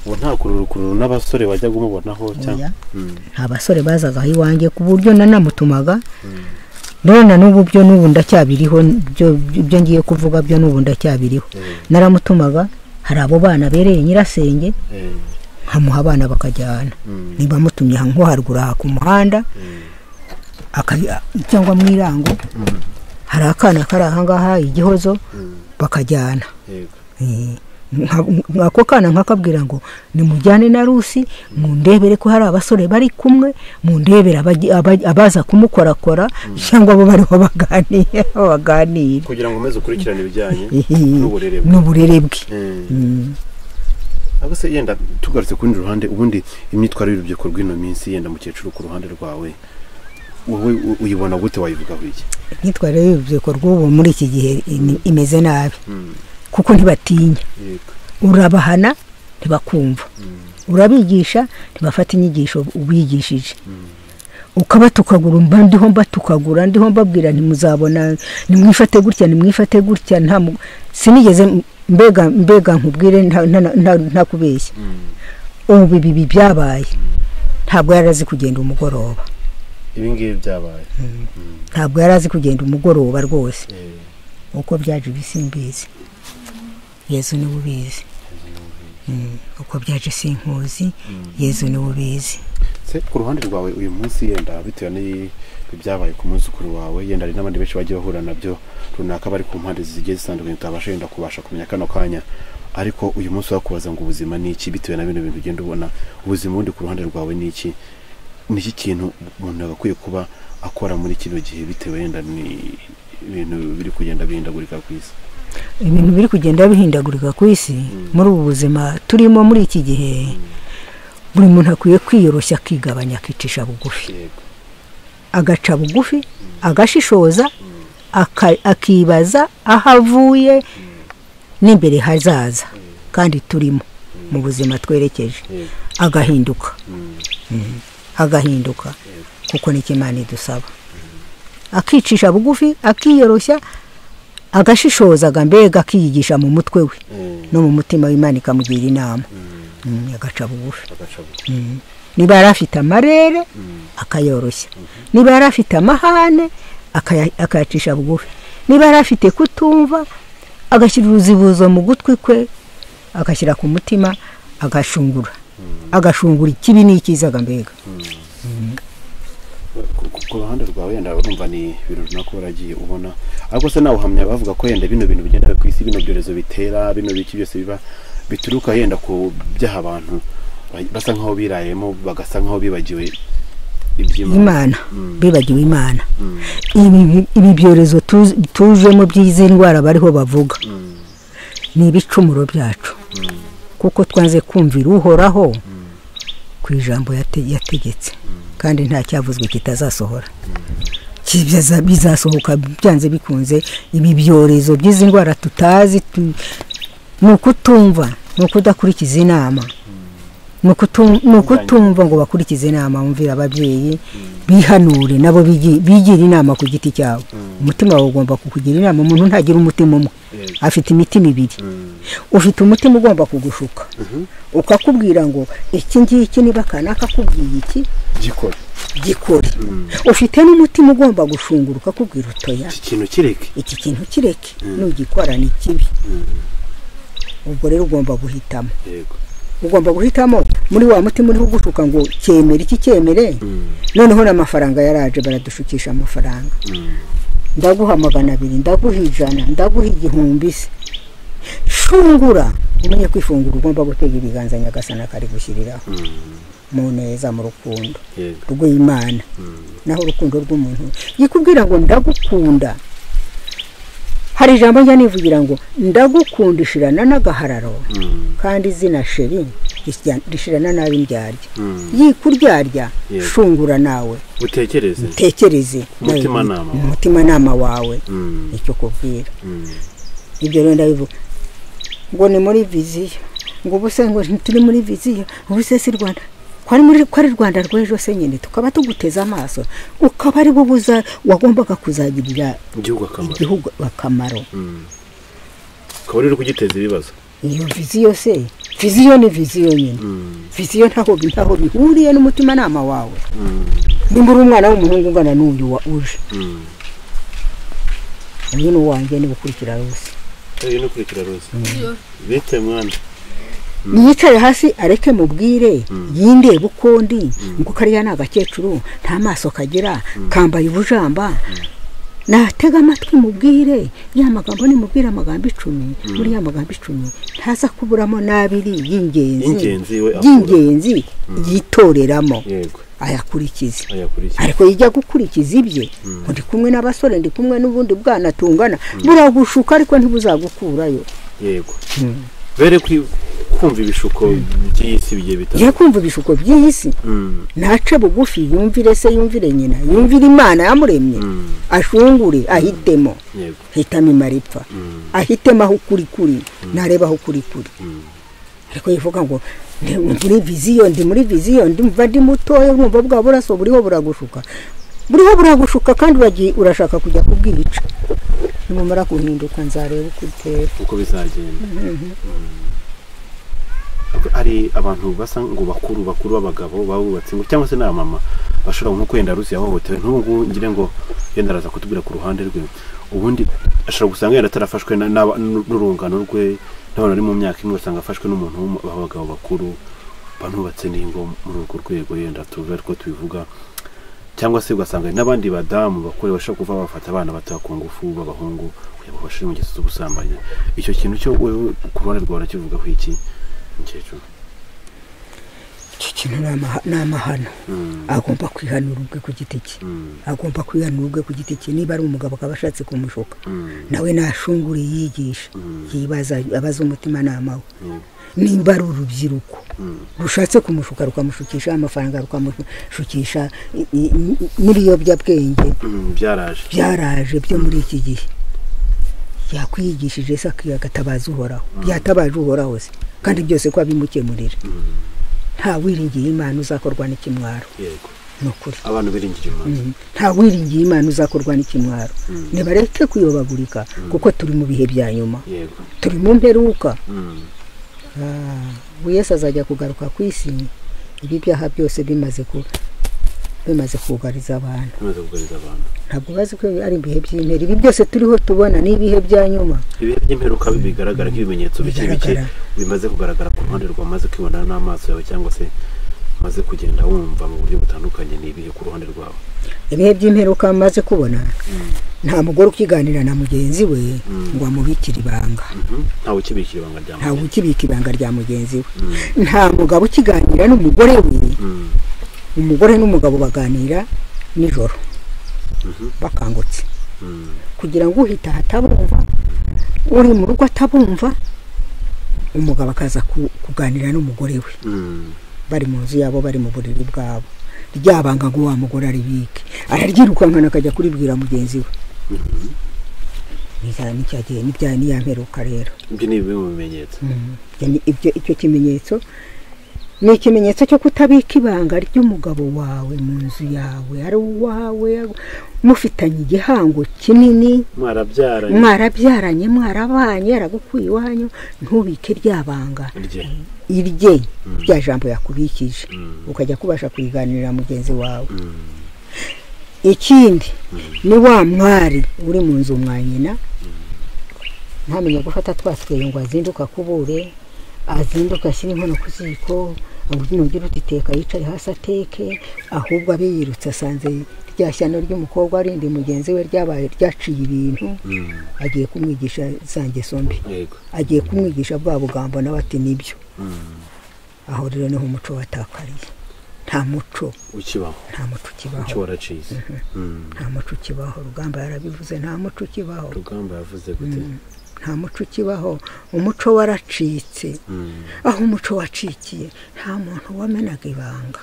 ubu nta kururu n'abasore wajya kumubonaho cyangwa? nta basore bazaga iwanjye ku buryo nanamutumaga none n'ubu byo n'ubu ndacyabiriho ibyo ngiye kuvuga byo n'ubu ndacyabiriho. naramutumaga hari abo bana bereye nyirasenge nkamuha abana bakajyana niba mutumye nko haruguru ku muhanda cyangwa mu irango hari akana kari aha ngaha igihozo bakajyana ako kana nkakabwira ngo nimujyane na Rusi mundebere ko hari abasore bari kumwe mundebera abaza kumukorakora cyangwa abo bariho baganira kugira ngo umeze ukurikirane ibijyanye n'uburere bwe. abase yenda tugarutse kuri ruhande ubundi imyitwarire y'urubyiruko rw'ino minsi yenda mukecuru ku ruhande rwawe wowe uyibona gute wayivugaho iki? imyitwarire y'urubyiruko rw'ubu muri iki gihe imeze nabi kuko ntibatinya. urabahana ntibakumva urabigisha ntibafata inyigisho ubigishije ukabatukagura ndiho mbatukagura ndiho mbabwira ntimuzabona nimwifate gutya nta sinigeze mbega nkubwire nta kubeshya. ubu ibi byabaye ntabwo yarazi kugenda umugoroba. ibi ngibi byabaye ntabwo yarazi kugenda umugoroba rwose uko byaje bisimbizi Yezu ni ubizi. uko byaje sinkuzi Yezu ni ubizi. se ku ruhande rwawe uyu munsi yenda bitewe n'ibyabaye ku munsi kuri wawe yenda ari n'abandi benshi bagiye bahura nabyo runaka bari ku mpande zigiye zitandukanye tutabasha yenda kubasha kumenya kano kanya ariko uyu munsi wakubaza ngo ubuzima ni iki bitewe na bino bintu ugenda ubona ubuzima bundi ku ruhande rwawe ni iki kintu umuntu agakwiye kuba akora muri kino gihe bitewe yenda ni ibintu biri kugenda bihindagurika ku isi? ibintu biri kugenda bihindagurika ku isi muri ubu buzima turimo muri iki gihe buri muntu akwiye kwiyoroshya akigabanya akicisha bugufi agaca bugufi agashishoza akibaza aho avuye n'imbere hazaza kandi turimo mu buzima twerekeje agahinduka kuko ni Imana idusaba akicisha bugufi akiyoroshya agashishozaga mbega akiyigisha mu mutwe we no mu mutima w'Imana ikamugira inama agaca bugufi. Niba yari afite amarere akayoroshya, niba yari afite amahane akayacisha bugufi, niba yari afite kutumva agashyira uruzibuzo mu gutwi kwe agashyira ku mutima agashungura ikibi n'ikizaga mbega. ku ruhande rwawe yenda urumva ni ibintu nako waragiye ubona, ariko se nawe uhamya bavuga ko yenda bino bintu bigenda ku isi, bino byorezo bitera, bino biki byose biba bituruka yenda ku byaha abantu basa nkaho birayemo, bagasa nkaho bibagiwe Imana, bibagiwe Imana. Ibi byorezo tujemo by'izi ndwara bariho bavuga ni ibicumuro byacu, kuko twanze kumvira uhoraho ku ijambo yategetse, kandi nta cyavuzwe kitazasohora. Bizasohoka byanze bikunze. Ibi byorezo by'izi ndwara tutazi ni ukutumva, ni ukudakurikiza inama, ni ukutumva ngo bakurikize inama, bumvira ababyeyi, bihanure nabo bigira inama ku giti cyabo. Umutima wawe ugomba kukugira inama. Umuntu ntagira umutima umwe, afite imitima ibiri. Ufite umutima ugomba kugushuka ukakubwira ngo iki ngiki niba kanaka akubwiye iki gikore. Ufite n'umutima ugomba gushungura ukakubwira utoya iki kintu kireke nugikora ni kibi. Ubwo rero ugomba guhitamo, ugomba guhitamo muri wa mutima uri gushuka ngo cyemere iki cyemere. Noneho n'amafaranga yaraje baradushukisha amafaranga, ndaguha 200, ndaguha 100, ndaguha 1000 se. Shungura, umenye kwifungura, ugomba gutega ibiganza Nyagasana kari gushyiriraho mu neza, mu rukundo rw'Imana. Naho urukundo rw'umuntu yikubwira ngo ndagukunda. Hari ijambo njya nivugira ngo ndagukundishirana n'agahararo, kandi izina sheri rishirana nabi ndyarya. Yikuryarya, shungura nawe utekereze umutima nama wawe icyo kubwira. Ibyo rero ndabivuga ngo ni muri viziyo, ngo ubuse ngo turi muri viziyo, ubuse si Rwanda, kwari Rwanda rw'ejo se nyine tukaba tuguteza amaso, ukaba ari bubuza wagombaga kuzagirira igihugu akamaro. Ukaba uri kugiteza ibibazo. Iyo viziyo se, viziyo ni viziyo nyine. Viziyo ntaho bihuriye n'umutima nama wawe. Nimba uri umwana w'umuhungu ungana n'uyu uje, uyu ni uwanjye, ni gukurikira Rose. Bite mwana? Niyicare hasi areke mubwire yindeba ukundi, ngo kariya ni agakecuru nta maso kagira, kambaye ubujamba. Natega amatwi mubwire ya magambo, ni mubwire amagambo 10, muri ya magambo 10 ntaza kuburamo n'abiri y'ingenzi yitoreramo ayakurikiza. Ariko yijya gukurikiza ibye, ndi kumwe n'abasore, ndi kumwe n'ubundi bwana tungana, buragushuka ariko ntibuzagukurayo. Bere kumva ibishuko by'isi bigiye bitatu. Je kumva ibishuko by'isi. Nace bugufi, yumvire se, yumvire nyina, yumvire Imana yamuremye. Ashungure, ahitemo. Hitamo imaripfa. Ahitemo aho kuri, nareba aho kuri. Ariko yivuga ngo muri viziyo, ndi muri viziyo, ndumva ndi mutoya, urumva bwa buraso buriho buragushuka kandi urashaka kujya kubwica. Nimumara kuhinduka nzareba uko bizagenda. Ari abantu basa ngo bakuru b'abagabo babubatse ngo cyangwa se n'abamama bashobora nko kwenda Rusi yahohotewe, n'ubwo ngire ngo yenda araza kutubwira ku ruhande rwe. Ubundi ashobora gusanga yenda atarafashwe n'urungano rwe, n'abantu ari mu myaka imwe usanga afashwe n'umuntu w'abagabo bakuru banubatse n'ingo muri urwo rwego, yenda tuve ariko tubivuga. Cyangwa se ugasanga n'abandi badamu bakore bashaka kuva bafata abana bato ku ngufu b'abahungu kugira ngo bashire mu ngeso z'ubusambanyi. Icyo kintu cyo wewe ku ruhande rwawe kivuga ko iki mukecuru? Icyo kintu ni amahano. Agomba kwihanura ubwe ku giti cye, agomba kwihanura ubwe ku giti cye. Niba ari umugabo akaba ashatse kumushuka, nawe nashungure yigisha, yibaza abaza umutima nama we. Nimba ari urubyiruko rushatse kumushuka, rukamushukisha amafaranga, rukamushukisha n'ibiyobyabwenge byaraje byo muri iki gihe, yakwigishije se akiyagatabaza uhoraho, yatabaje uhoraho se, kandi byose ko abimukemurira. Nta wiringiye Imana uzakorwa n'ikimwaro. ni ukuri abantu biringira Imana nta wiringiye Imana uzakorwa n'ikimwaro nibareke kuyobagurika kuko turi mu bihe bya nyuma yego turi mu mperuka Yesu azajya kugaruka ku isi ibi byaha byose bimaze kugariza abantu ntabwo bazi ko ari ibihe by'impera ibi byose turiho tubona ni ibihe bya nyuma ibihe by'imperuka bigaragara nk'ibimenyetso bike bimaze kugaragara ku ruhande rwamaze kwibonana n'amaso yawe cyangwa se maze kugenda wumva mu buryo butandukanye ni ibihe ku ruhande rwawe ibihe by'imperuka maze kubona nta mugore ukiganira na mugenzi we ngo amubikire ibanga ntawe ukibika ibanga rya mugenzi we nta mugabo ukiganira n'umugore we umugore n'umugabo baganira nijoro bakangutse kugira ngo uhita hatabumva uri mu rugo atabumva umugabo akaza kuganira n'umugore we bari mu nzu yabo bari mu buriri bwabo ryabanga ngo wa mugore ari bike araryirukankana akajya kuribwira mugenzi we nicyagiye niya mperuka rero ibyo ni bimwe mu bimenyetso icyo kimenyetso ni ikimenyetso cyo kutabika ibanga ry'umugabo wawe mu nzu yawe ari uwawe mufitanye igihango kinini mwarabyaranye mwarabanye aragukuye iwanyu ntubike ryabanga irye rya jambo yakubikije ukajya kubasha kuriganirira mugenzi wawe ikindi ni wa mwari uri mu nzu mwa nyina ntamenye gufata twatweye ngo azinduka kubure azinduka ashyira inkono ku ziko nugira utiteka yicare hasi ateke ahubwo abe yirutse asanze rya shyano ry'umukobwa arindi mugenzi we ryabaye ryaciye ibintu agiye kumwigisha za ngeso mbi agiye kumwigisha bwa bugambo nawe ati nibyo aho rero niho umuco watakariye nta muco ukibaho nta muco ukibaho Rugamba yarabivuze nta muco ukibaho Rugamba yavuze gute nta muco ukibaho umuco waracitse aho umuco wacikiye nta muntu wamenaga ibanga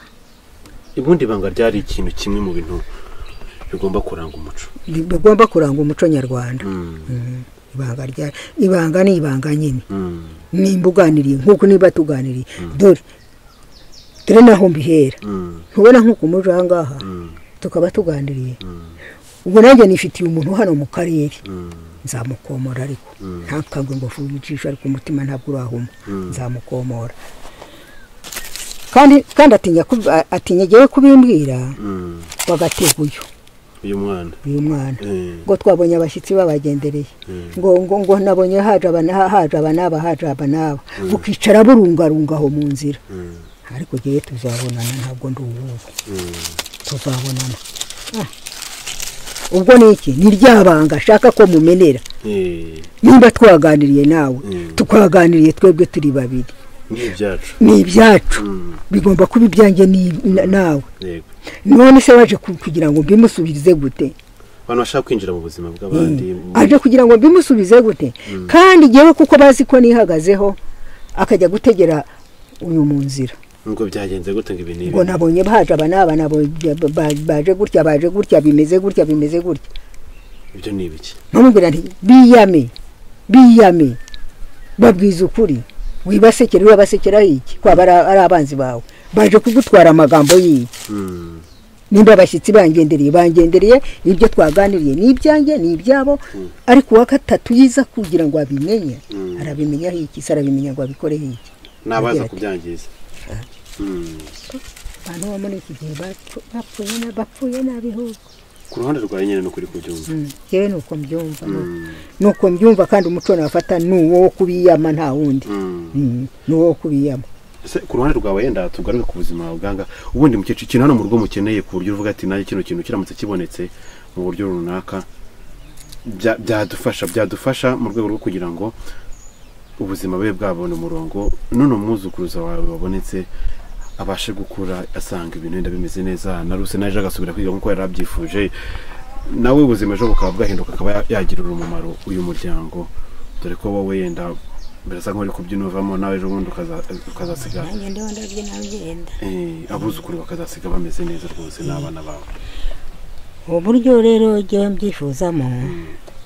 ubundi ibanga ryari ikintu kimwe mu bintu bigomba kuranga umuco nyarwanda ibanga ni ibanga nyine nimba uganiriye nk'uko niba tuganiriye dore naho mbihera ntubona nk'uko umuje aha ngaha tukaba tuganiriye ubwo nanjye nifitiye umuntu hano mu karere nzamukomora ariko ntakangwe ngo fuye ijisho ariko umutima ntabwo urahuma nzamukomora kandi atinya agiye kubimbwira bagatega uyu mwana ngo twabonye abashyitsi babagendereye ngo nabonye haje aba n'aba bukicara burungarunga aho mu nzira ariko gihe tuzabonana ntabwo ndi uwubu tuzabonana ubwo ni iki ni ryabanga ashaka ko mumenera nimba twaganiriye nawe tukaganiriye twebwe turi babiri ni ibyacu bigomba kuba ibyanjye nawe none se waje kugira ngo mbimusubirize gute abantu bashaka kwinjira mu buzima bw'abandi aje kugira ngo mbimusubize gute kandi ngewe kuko bazi ko nihagazeho akajya gutegera uyu mu nzira ngo byagenze gute ngo ibi ngo nabonye baje aba baje gutya bimeze gutya ibyo ni ibiki ntumubwira nti biyame babwiza ukuri wibasekera iki kwaba ari abanzi bawe baje kugutwara amagambo y'iki nimba abashyitsi bangendereye ibyo twaganiriye ni ibyanjye ni ibyabo ariko uwa gatatu yiza kugira ngo abimenye arabimenya iki se arabimenya ngo abikore iki nabaza kubyangiza abantu bo muri iki gihe bapfuye nabi ahubwo ku ruhande rwawe nyine n'ukuri kubyumva yewe nuko mbyumva kandi umuco nafata n'uwo wo kubiyama nta wundi n'uwo wo kubiyama ku ruhande rwawe yenda tugaruke ku buzima bwanga ubundi mukecuru ikintu hano mu rugo mukeneye ku buryo uvuga ati nayo kino kintu kiramutse kibonetse mu buryo runaka byadufasha mu rwego rwo kugira ngo ubuzima bwe bwabona umurongo none umwuzukuruza wawe wabonetse abashe gukura asanga ibintu wenda bimeze neza naruse naje agasubira kwiga nkuko yari abyifuje nawe ubuzima ejo bukaba bwahinduka akaba yagirira umumaro uyu muryango dore ko wowe yenda birasa nk'uri kubyinuvamo nawe ejo bundi ukazasiga abuzukuru bakazasiga bameze neza rwose n'abana bawe uburyo rero njyewe mbyifuzamo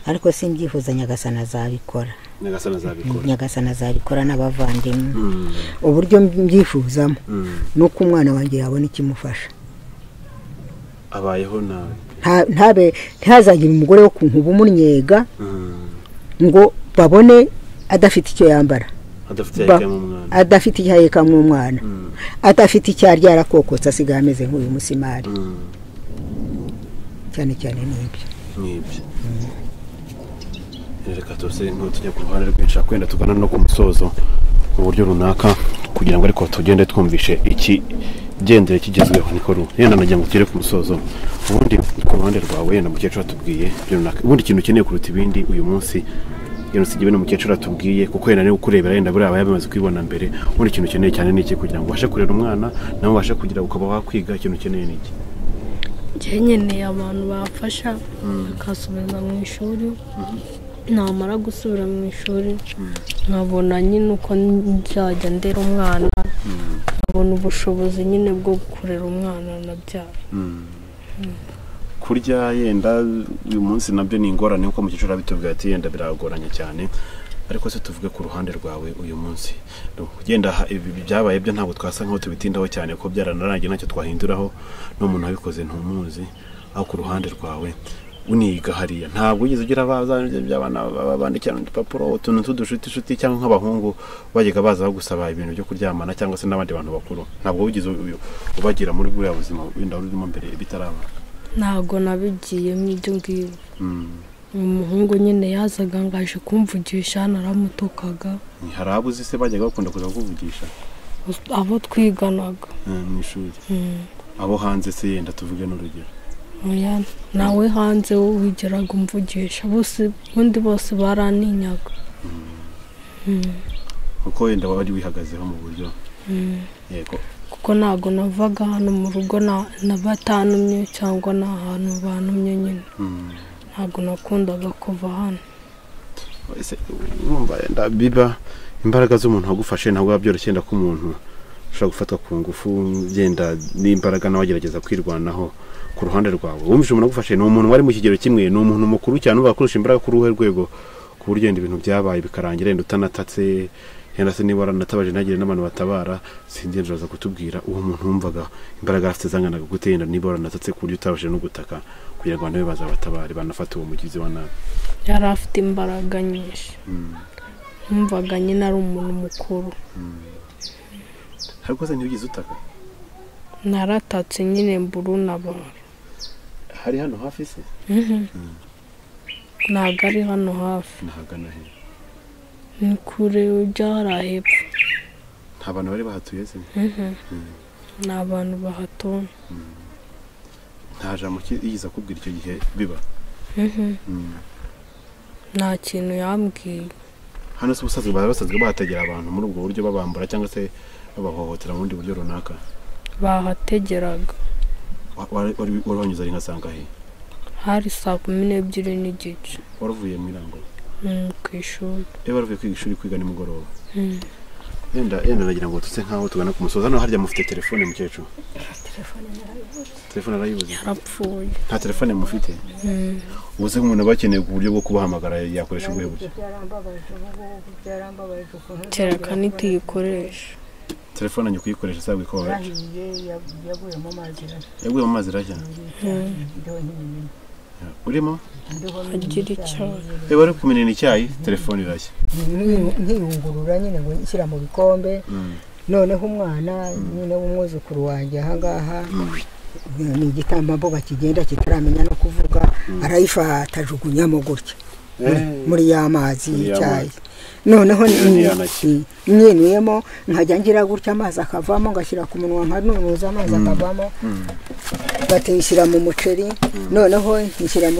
ariko simbyifuza Nyagasana azabikora n'abavandimwe uburyo mbyifuzamo nuko umwana wanjye yabona ikimufasha abayeho nawe ntihazagire umugore wo kunkuba umunyega ngo babone adafite icyo yambara, adafite icyo ahekamo umwana, adafite icyo arya arakokotse asigaye ameze nk'uyu musimari. cyane cyane n'ibyo reka tuse tujya ku ruhande rw'inshaka kwenda tugana no ku musozo mu buryo runaka kugira ngo ariko tugende twumvishe iki gendere kigezweho niko yenda nagira ngo tugere ku musozo. Ubundi ku ruhande rwawe yenda mukecuru atubwiye runaka, ubundi ikintu ukeneye kuruta ibindi uyu munsi sigiwe n'umukecuru atubwiye kuko yenda niwe ukurebera yenda buriya aba yamaze kwibona mbere. Ubundi ikintu ukeneye cyane ni iki kugira ngo ubashe kurera umwana nawe ubashe kugira ukaba wakwiga? Ikintu ukeneye ni iki? njye nkeneye abantu bafasha bakasubiza mu ishuri, namara gusubira mu ishuri nkabona nyine uko nzajya ndera umwana, nkabona ubushobozi nyine bwo kurera umwana nabyara. Kurya yenda uyu munsi nabyo ni ingorane kuko mukecuru abitubwiye ati yenda biragoranye cyane, ariko se tuvuge ku ruhande rwawe uyu munsi yenda ibi byabaye byo ntabwo twasa nkaho tubitindaho cyane ko byaranarangiye ntacyo twahinduraho n'umuntu wabikoze ntumuzi. Aho ku ruhande rwawe uniga hariya ntabwo wigeze ugira abana bandikira udupapuro utuntu tudushuti cyangwa nk'abahungu bajyaga baza bagusaba ibintu byo kuryamana cyangwa se n'abandi bantu bakuru? Ntabwo wigeze ubagira muri buriya buzima wenda urimo mbere bitaraba? Ntabwo nabigiyemo ibyo ngibyo. Umuhungu nyine yazaga ngaje kumvugisha naramutukaga. Hari abo uzi se bajyaga bakunda kuza kuvugisha? Abo twiganaga mu ishuri. Abo hanze se yenda tuvuge n'urugero? Oya, nawe hanze wigeraga umvugisha, bose undi bose baraninyaga. Kuko yenda wari wihagazeho mu buryo yego, kuko ntabwo navaga hano mu rugo na batanumye cyangwa n'ahantu banumye nyine. Ntabwo nakundaga kuva hano. Numva yenda biba imbaraga z'umuntu wagufashe ntabwo byoroshye ko umuntu ushobora gufatwa ku ngufu yenda n'imbaraga nawe agerageza kwirwanaho. Ku ruhande rwawe wumvise umuntu agufashe ni umuntu wari mu kigero kimwe, ni umuntu mukuru cyane ubakurusha imbaraga ku ruhe rwego ku buryo yenda ibintu byabaye bikarangira yenda utanatatse yenda se niba waranatabaje ntagire n'abantu batabara singendaza kutubwira uwo muntu wumvaga imbaraga afite zanganaga gute yenda niba waranatatse ku buryo utabashije no gutaka kugira ngo abantu baza batabare banafata uwo mugizi wa nabi? Yari afite imbaraga nyinshi. Numvaga nyine ari umuntu mukuru. Ariko se ntibigize utaka? Naratatse nyine mburunabara. Hari hano hafi se? Ntabwo ari hano hafi. Nahagana he? Ni kure ujya hariya hepfo. Nta bantu bari bahatuye se? Ni abantu bahatuye. Nta jambo yigiza kubwira icyo gihe biba? Nta kintu yambwiye. Hano se ubusanzwe basanzwe bahategera abantu muri ubwo buryo babambura cyangwa se babahohotera mu bundi buryo runaka? Bahategeraga. Wari wanyuze ari nkasanga he? Hari 12:30. Waravuye mu irango? Ku ishuri. Waravuye kwiga ishuri kwiga nimugoroba? Yenda nagira ngo tutse nkaho tugana ku musozo. Hano harya mufite telefone mukecuru? Telefone arayibuze? Yarapfuye. Nta telefone mufite? Ubuze umuntu abakeneye ku buryo bwo kubahamagara yakoresha ubuhe buryo? Kereka nituyikoresha. Telefone anyu kuyikoresha sabwe ko yaguye mu mazi rashya? Urimo? Agira icyayi. Wari kumenera icyayi telefone irashya? Nkiyungurura nyine ngo nshyira mu bikombe. Noneho umwana nyine w'umwuzukuru wanjye ahangaha ni igitambambuga kigenda kitaramenya no kuvuga, arayifata ajugunyamo gutya muri ya mazi y'icyayi. Noneho nyenuyemo nkajya ngira gutya amazi akavamo ngashyira ku munwa nkanunuza amazi akavamo, bateyishyira mu muceri. Noneho nshyira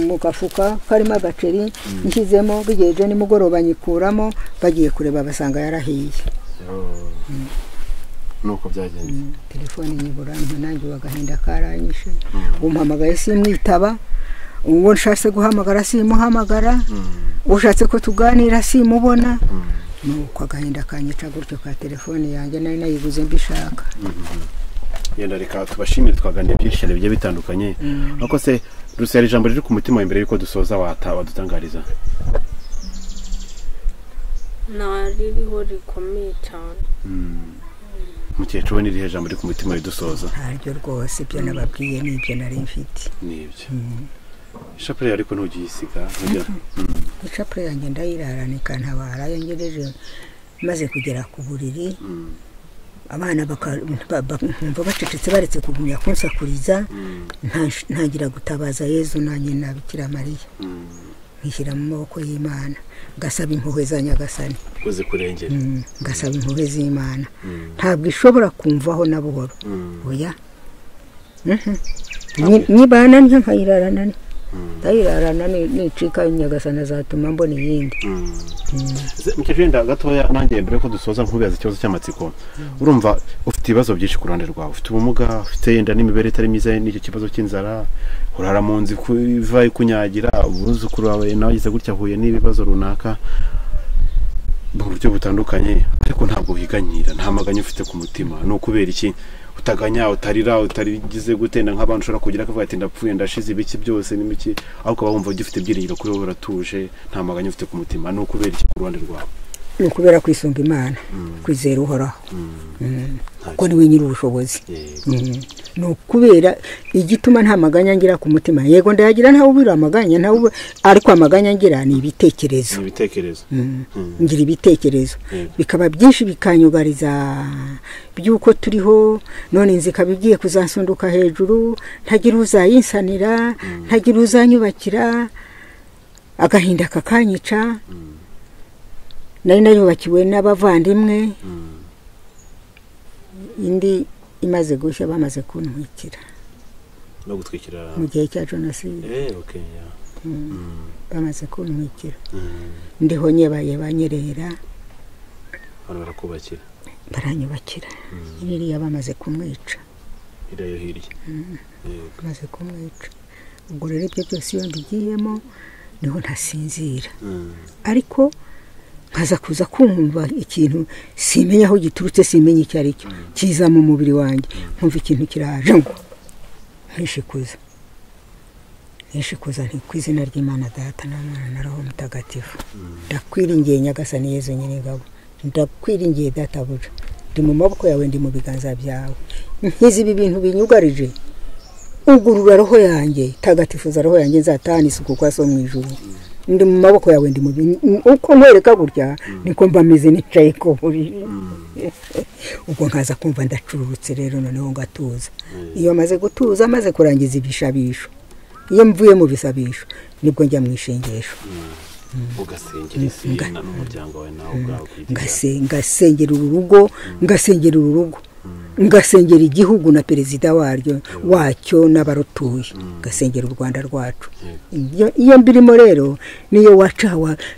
mu gafuka karimo agaceri nshyizemo, bigeje nimugoroba nyikuramo, bagiye kureba basanga yarahiye. Nuko byagenze. Telefone nyibura nanjye wagahinda karanyishe. Umpamagaye simwitaba, uwo nshatse guhamagara simuhamagara, ushatse ko tuganira simubona. Nuko agahinda kanyica gutyo ka telefone yanjye nari nayiguze mbishaka. Yenda reka tubashimire, twaganiriye byinshi cyane bigiye bitandukanye. Ariko se Rusera, ijambo riri ku mutima imbere yuko dusoza wadutangariza? Naririho rikomeye cyane. mukecuru we n'irihe jambo riri ku mutima ridusoza? ntaryo rwose ibyo nababwiye n'ibyo nari mfite. Nibyo. Ishapure ariko ntugiyisiga. Ishapure yanjye ndayiraranika ntabara yongereje maze kugera ku buriri. Abana bakumva bacecetse baretse kugumya kunsakuriza. Ntangira gutabaza Yezu na nyina Bikira Mariya. Nkishyira mu maboko y'Imana ngasaba impuhwe za Nyagasani uzi kurengera. Ngasaba impuhwe z'Imana ntabwo ishobora kumvaho na buhoro. Oya nibana nkayirarana ndayirarana nicika Nyagasani azatuma mbona iyindi. Mukegenda gatoya nanjye mbere ko dusoza nkubibaza ikibazo cy'amatsiko. Urumva ufite ibibazo byinshi ku ruhande rwawe, ufite ubumuga, ufite yenda n'imibereho itari myiza, n'icyo kibazo cy'inzara, urara mu nzi kuva ikunyagira, ubuzukuru wawe nawe yize gutya huye n'ibibazo runaka mu buryo butandukanye, ariko ntabwo wiganyira, nta maganya ufite ku mutima. Ni ukubera iki utaganya, utarira, utarigize gutenda nk'abantu ushobora kugira akavuga ati ndapfuye ndashize ibiki byose n'imiki, ariko wumva ugifite ibyiringiro kuri wowe uratuje, nta maganya ufite ku mutima? Ni ukubera iki ku ruhande rwawe? Ni ukubera kwisunga Imana, kwizera Uhoraho, kuko niwe nyiri ubushobozi. Ni ukubera igituma nta maganya ngira ku mutima. Yego ndayagira ntawe ubira amaganya, ariko amaganya ngira ni ibitekerezo. Ngira ibitekerezo bikaba byinshi bikanyugariza byuko turiho none inzi kabigiye kuzansunduka hejuru, ntagira uzayinsanira, ntagira uzanyubakira, agahinda kakanyica. Nari nayubakiwe n'abavandimwe, indi imaze gushya bamaze kuntwikira no gutwikira mu gihe cya Jenoside. Bamaze kuntwikira ndiho nyebaye banyerera, barakubakira, baranyubakira. Iriya bamaze kumwica, irayo hirya bamaze kumwica. Ubwo rero ibyo byose iyo mbigiyemo niho ntasinzira, ariko nkaza kuza kumva ikintu simenya aho giturutse, simenya icyo ari cyo, kiza mu mubiri wanjye, nkumva ikintu kiraje ngo nkishikuza nti ku izina ry'Imana Data na Mwana na Roho Mutagatifu, ndakwiringiye Nyagasani Yezu Nyir'ingabo, ndakwiringiye Databuja, ndi mu maboko yawe, ndi mu biganza byawe. Nkizi ibi bintu binyugarije, ugurura roho yanjye, tagatifuza roho yanjye, nzatahana isuku kwa so mu ijuru. Ndi mu maboko yawe, ndi mu uko nkwereka gutya niko mba meze nicaye ko buriri. Ubwo nkaza kumva ndacururutse rero noneho ngatuza. Iyo maze gutuza, maze kurangiza ibishabisho, iyo mvuye mu bisabisho nibwo njya mu ishengesho. Ugasengera n'umuryango wawe nawe ubwawe, ngasengera urugo, ngasengera igihugu na perezida wacyo n'abarutuye, ngasengera u Rwanda rwacu. Iyo mbirimo rero niyo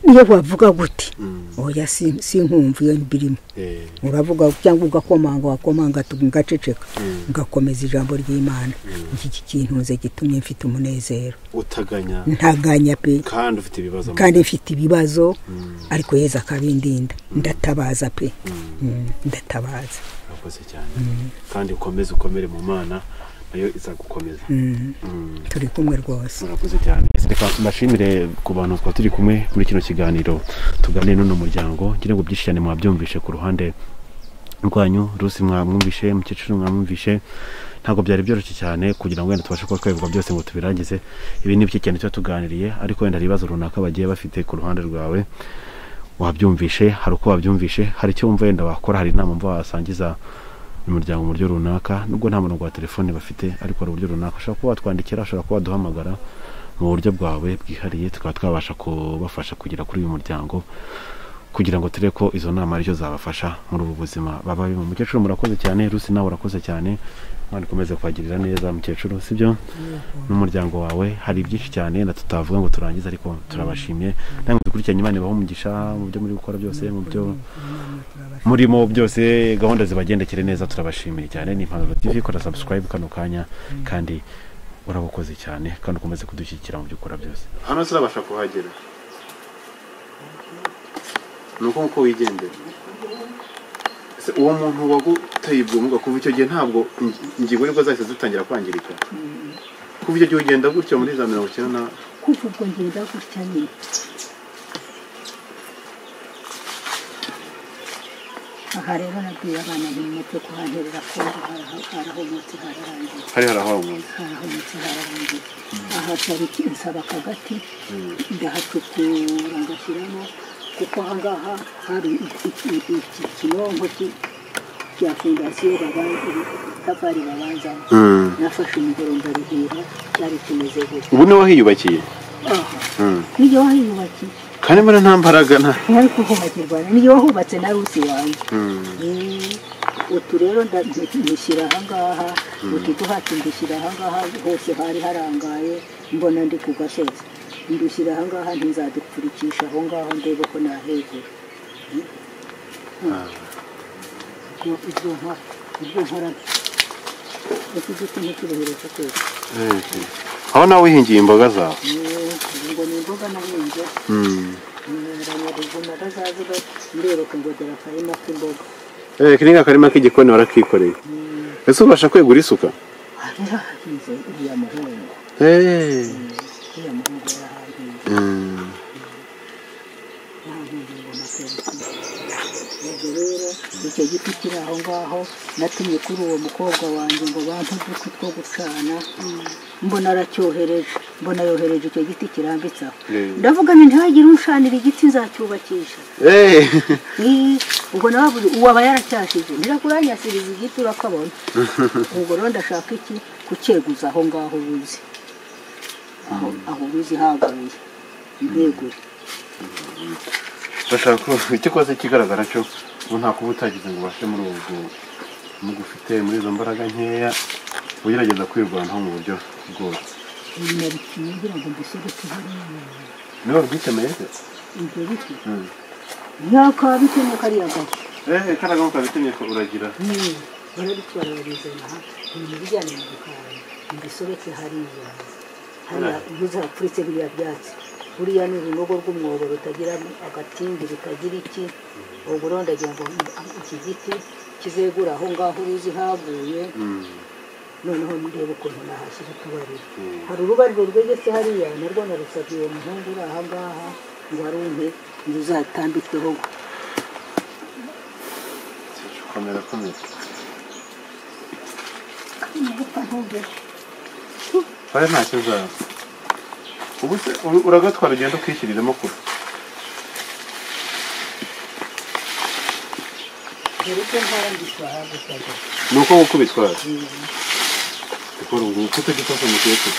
niyo wavuga guti oya sinkumva iyo mbirimo. Uravuga cyangwa wakomanga ngaceceka, ngakomeza ijambo ry'Imana. Iki kintu nze gitumye mfite umunezero, ntaganya pe, kandi mfite ibibazo, ariko Yezu akabindinda. Ndatabaza pe, ndatabaza. Urakoze cyane, kandi ukomere mu Mana, nayo izagukomeza. Turi kumwe rwose. Murakoze cyane. Reka mbashimire ku bantu twa turi kumwe muri kino kiganiro tuganire n'uno muryango. Ngira ngo byinshi cyane mwabyumvishe ku ruhande rwanyu. Rusi mwamwumvishe, Mukecuru mwamwumvishe. Ntabwo byari byoroshye cyane kugira ngo wenda tubashe kuba twabivuga byose ngo tubirangize. Ibi ni bike cyane tuganiriye, ariko wenda ibibazo runaka bagiye bafite ku ruhande rwawe wabyumvishe, hari uko wabyumvishe, hari icyo wumva wenda wakora, hari inama mva wasangiza umuryango mu buryo runaka. Nubwo nta murongo wa telefone bafite, ariko hari uburyo runaka ushobora kuba watwandikira, ushobora kuba waduhamagara mu buryo bwawe bwihariye, tukaba twabasha kubafasha kugera kuri uyu muryango, kugira ngo turebe ko izo nama arizo zabafasha muri ubu buzima baba barimo. Mukecuru murakoze cyane, Rusi nawe urakoze cyane, Imana ikomeze kwagirira neza Mukecuru, sibyo? N'umuryango wawe hari byinshi cyane na tutavuga ngo turangize, ariko turabashimye. Namwe dukurikiranye, Imana ibahe umugisha mu byo muri gukora byose, mu byo murimo byose, gahunda zibagendekere neza. Turabashimiye cyane. Ni Impanuro TV, kora subscribe kano kanya, kandi urabukoze cyane, kandi ukomeze kudushyigikira mu byo ukora byose. Hano turabasha kuhagera nuko uko wigendera. Uwo muntu waguteye ubumuga kuva icyo gihe ntabwo ingingo nibwo zahise zitangira kwangirika? Kuva icyo gihe ugenda gutyo muri za 90 kuva ubwo ngenda gutya nyine. aha rero nabwiye abana b'umutwe kuhanterera ko harahomotse hararangiye harahomotse hararangiye aha cyari nsaba akagati ndahacukura ngashyiramo kuko aha ngaha hari iki kinonko cya fondasiyo itafari babanzamo nafashe umugoro ndarihira cyari kimeze gutya ubu niwe wahiyubakiye nijye wahiyubakiye kandi mbona nta mbaraga ntari kuhubakirwa nijye wahubatse na rusi wanjye utu rero ndishyira aha ngaha utu duhati ndishyira aha ngaha hose hari harangaye mbona ndi ku gasozi ndushyira aha ngaha ntizadupfurikisha aho ngaho ndebe ko nahegura ibyo nkora iki giti ntikiruhereza kwezi aho nawe wihingiye imboga zawe ngo ni imboga nahinze abanyabuzima bazaziba ndereka ngo dore akarima k'imboga kiriya akarima k'igikoni warakikoreye ese ubasha kwegura isuka yarahahinze uriya muhungu uriya muhungu yarahahinze rero icyo giti kiri aho ngaho natumye kuri uwo mukobwa wanjye ngo bampe udukwi two gucana mbona aracyohereje mbona yohereje icyo giti kirambitse aho ndavuga nti ntihagire unshanira igiti nzacyubakisha ubwo nawe uwaba yaracyashije ntirakuranyasiriza igiti urakabona ubwo rero ndashaka iki kucyeguza aho ngaho ubuzi aho ubuzi haguye mbegure bashaka icyo koze kigaragara cyo ubu nta kuba utagize ngo ubashe muri ubwo mugufite muri izo mbaraga nkeya ugerageza kwirwanaho mu buryo bwose nabikiye ngira ngo mbishyireke hariya niba rwitemeye se ibyo biti ntakabitemye kariya gati karaga mukabitemye ko uragira barabitwara babizana aha ibintu bijyanye mu gikari mbisobeke hariya ubuze hapfuritse biriya byatsi buriya ni urunogo rw'umwobo rutagira agatindi rutagira iki ubwo rero ndagira ngo iki giti kizegura aho ngaho uruzi haguye noneho ndebe ukuntu nahashyira akabariro hari urubariro rwegetse hariya narwo narusabye uwo muhungu uri aha ngaha ngo arumpe ngo uzatambikeho komera hari ntacyo uzaba ubu se uragatwara ugenda ukishyiriramo kure ni uko nguko ubitwara ukora ubu kuko utagifasha umukecuru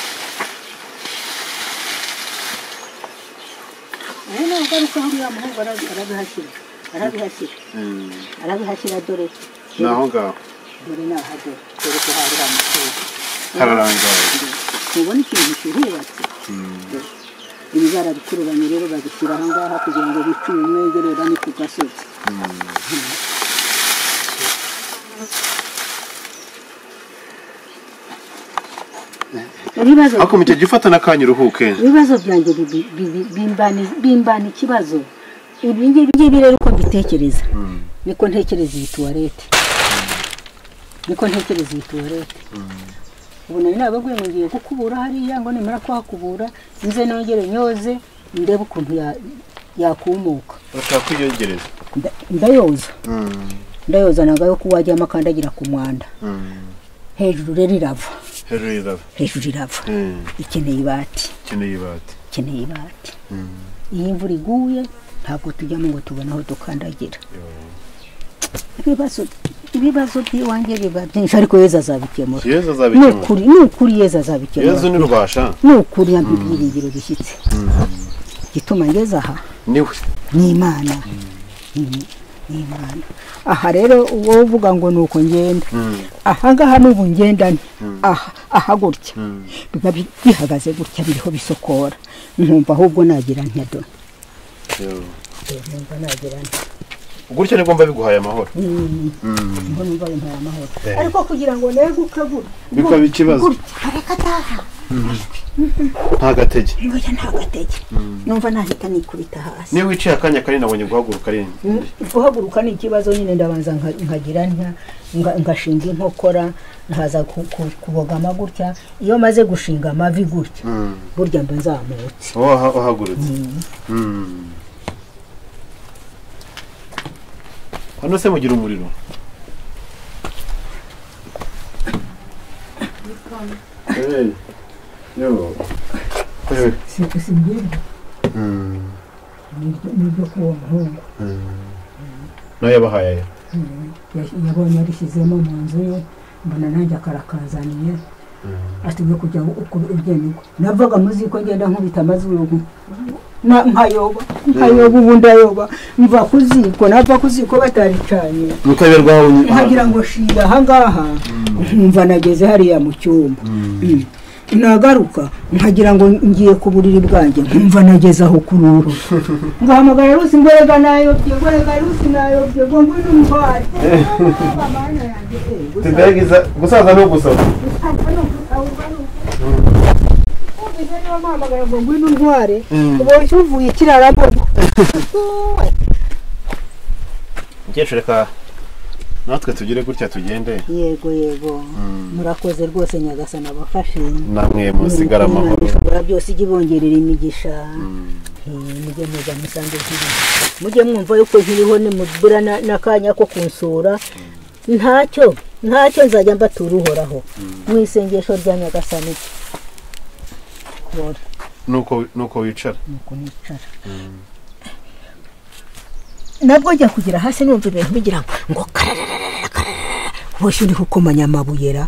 ntabwo ari uko hariya muhungu arabihashyira dore ni aho ngaho dore ni aha dore ko hari amasoko hararangaye ntubona ikintu kihubatse ibi barabikururanye rero babishyira aha ngaha kugira ngo bice umwengerera ni ku gasozi ariko mu gihe gifata n'akanya uruhuke ibibazo byanjye bimbana ikibazo ibi ngibi rero uko mbitekereza niko ntekereza iyi tuwarete ubu nari nababwiye ngo ngiye gukubura hariya ngo nimara kuhakubura nze nongere nyoze ndebe ukuntu yakumuka urashaka kwiyogereza ndayoza nagayo ko wajyamo akandagira ku mwanda hejuru rero irava ikeneye ibati iyo imvura iguye ntabwo tujyamo ngo tubone aho dukandagira ibibazo by'iwanjye biba byinshi ariko Yezu azabikemura ni ukuri Yezu azabikemura Yezu ni rubasha ni ukuri yambaye ibyiringiro bishyitse gituma ngeze aha ni Imana aha rero wowe uvuga ngo ni uko ngenda aha ngaha n'ubu ngendane aha gutya biba bihagaze gutya biriho bisokora nkumva ahubwo nagira ntiyadona nkumva nagira gutya nibwo mba biguhaye amahoro mbona mba bimpaye amahoro ariko kugira ngo neguke gutya bikaba ikibazo reka taha nta gatege numva nahita nikubita hasi niyo wiciye akanya kari nabonye guhaguruka ari guhaguruka ni ikibazo nyine ndabanza nkagira ngashinga inkokora nkaza kubogama gutya iyo maze gushinga amavi gutya burya mba nzamutse wahagurutse hano se mugira umuriro? nibyo kuwo muhungu nawe yabahaye yabonye arishyizemo mu nzu ye mbona nanjye akarakazaniye atubwiye kujya uryenyuko navaga muzi ko ngenda nkubita amazuru nkayoba ubu ndayoba mva kuziko nava kuziko bataricanye mukaberwaho nkagira ngo shira ahangaha nkumva nageze hariya mu cyumba nagaruka nkagira ngo ngiye ku buriri bwanjye nkumva nageze aho kururu ngahamagara Rusi ngorega nayobye ngo ngwino umutware amana yanjye tudagiza gusaza no gusaba Mama ngo ngwino ntware uboshye uvuye kiraramo Ngecyo reka natwe tugire gutya tugende yego murakoze rwose Nyagasana abafashe namwe musigara amahoro byose igibongerera imigisha mujye muza musange mujye mwumva yuko nkiriho nimubura nakanya ko kunsura ntacyo nzajya mbatura uhoraho mu isengesho rya Nyagasani nuko wicara nabwo njya kugira hasi numva ibintu bigira ngo bose uri kukomanya amabuyera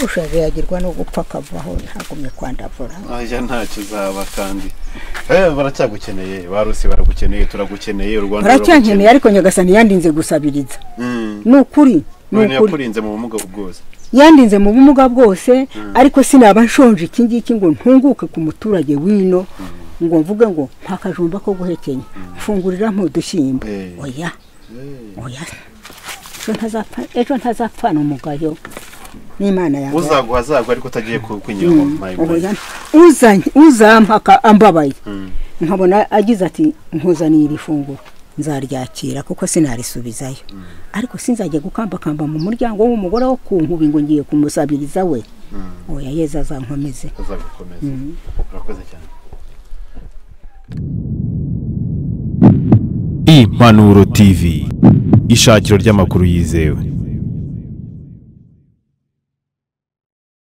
ushaje yagirwa no gupfa akavaho ntagumye kwandavura aya ntacyo uzaba kandi baracyagukeneye barusi baragukeneye turagukeneye u Rwanda baracyankeneye ariko Nyagasani yandinze gusabiriza nukuri yakurinze mu bumuga bwose yandinze mu bumuga bwose ariko sinaba nshonje iki ngiki ngo ntunguke ku muturage wino ngo mvuge ngo nta kajumba ko guhekenya mfungurira mpudushyimbo oya ejo ntazapfana umugayo n'Imana yawe uzaguha ariko utagiye kwinyuma uzampaka ambabaye nkabona agize ati nkuzaniye iri funguro nzaryakira kuko sinarisubizayo ariko sinzajya gukambakamba mu muryango w'umugore wo kunkubi ngo ngiye kumusabiriza we oya yeza azankomeze urakoze cyane Impanuro TV ishakiro ry'amakuru yizewe.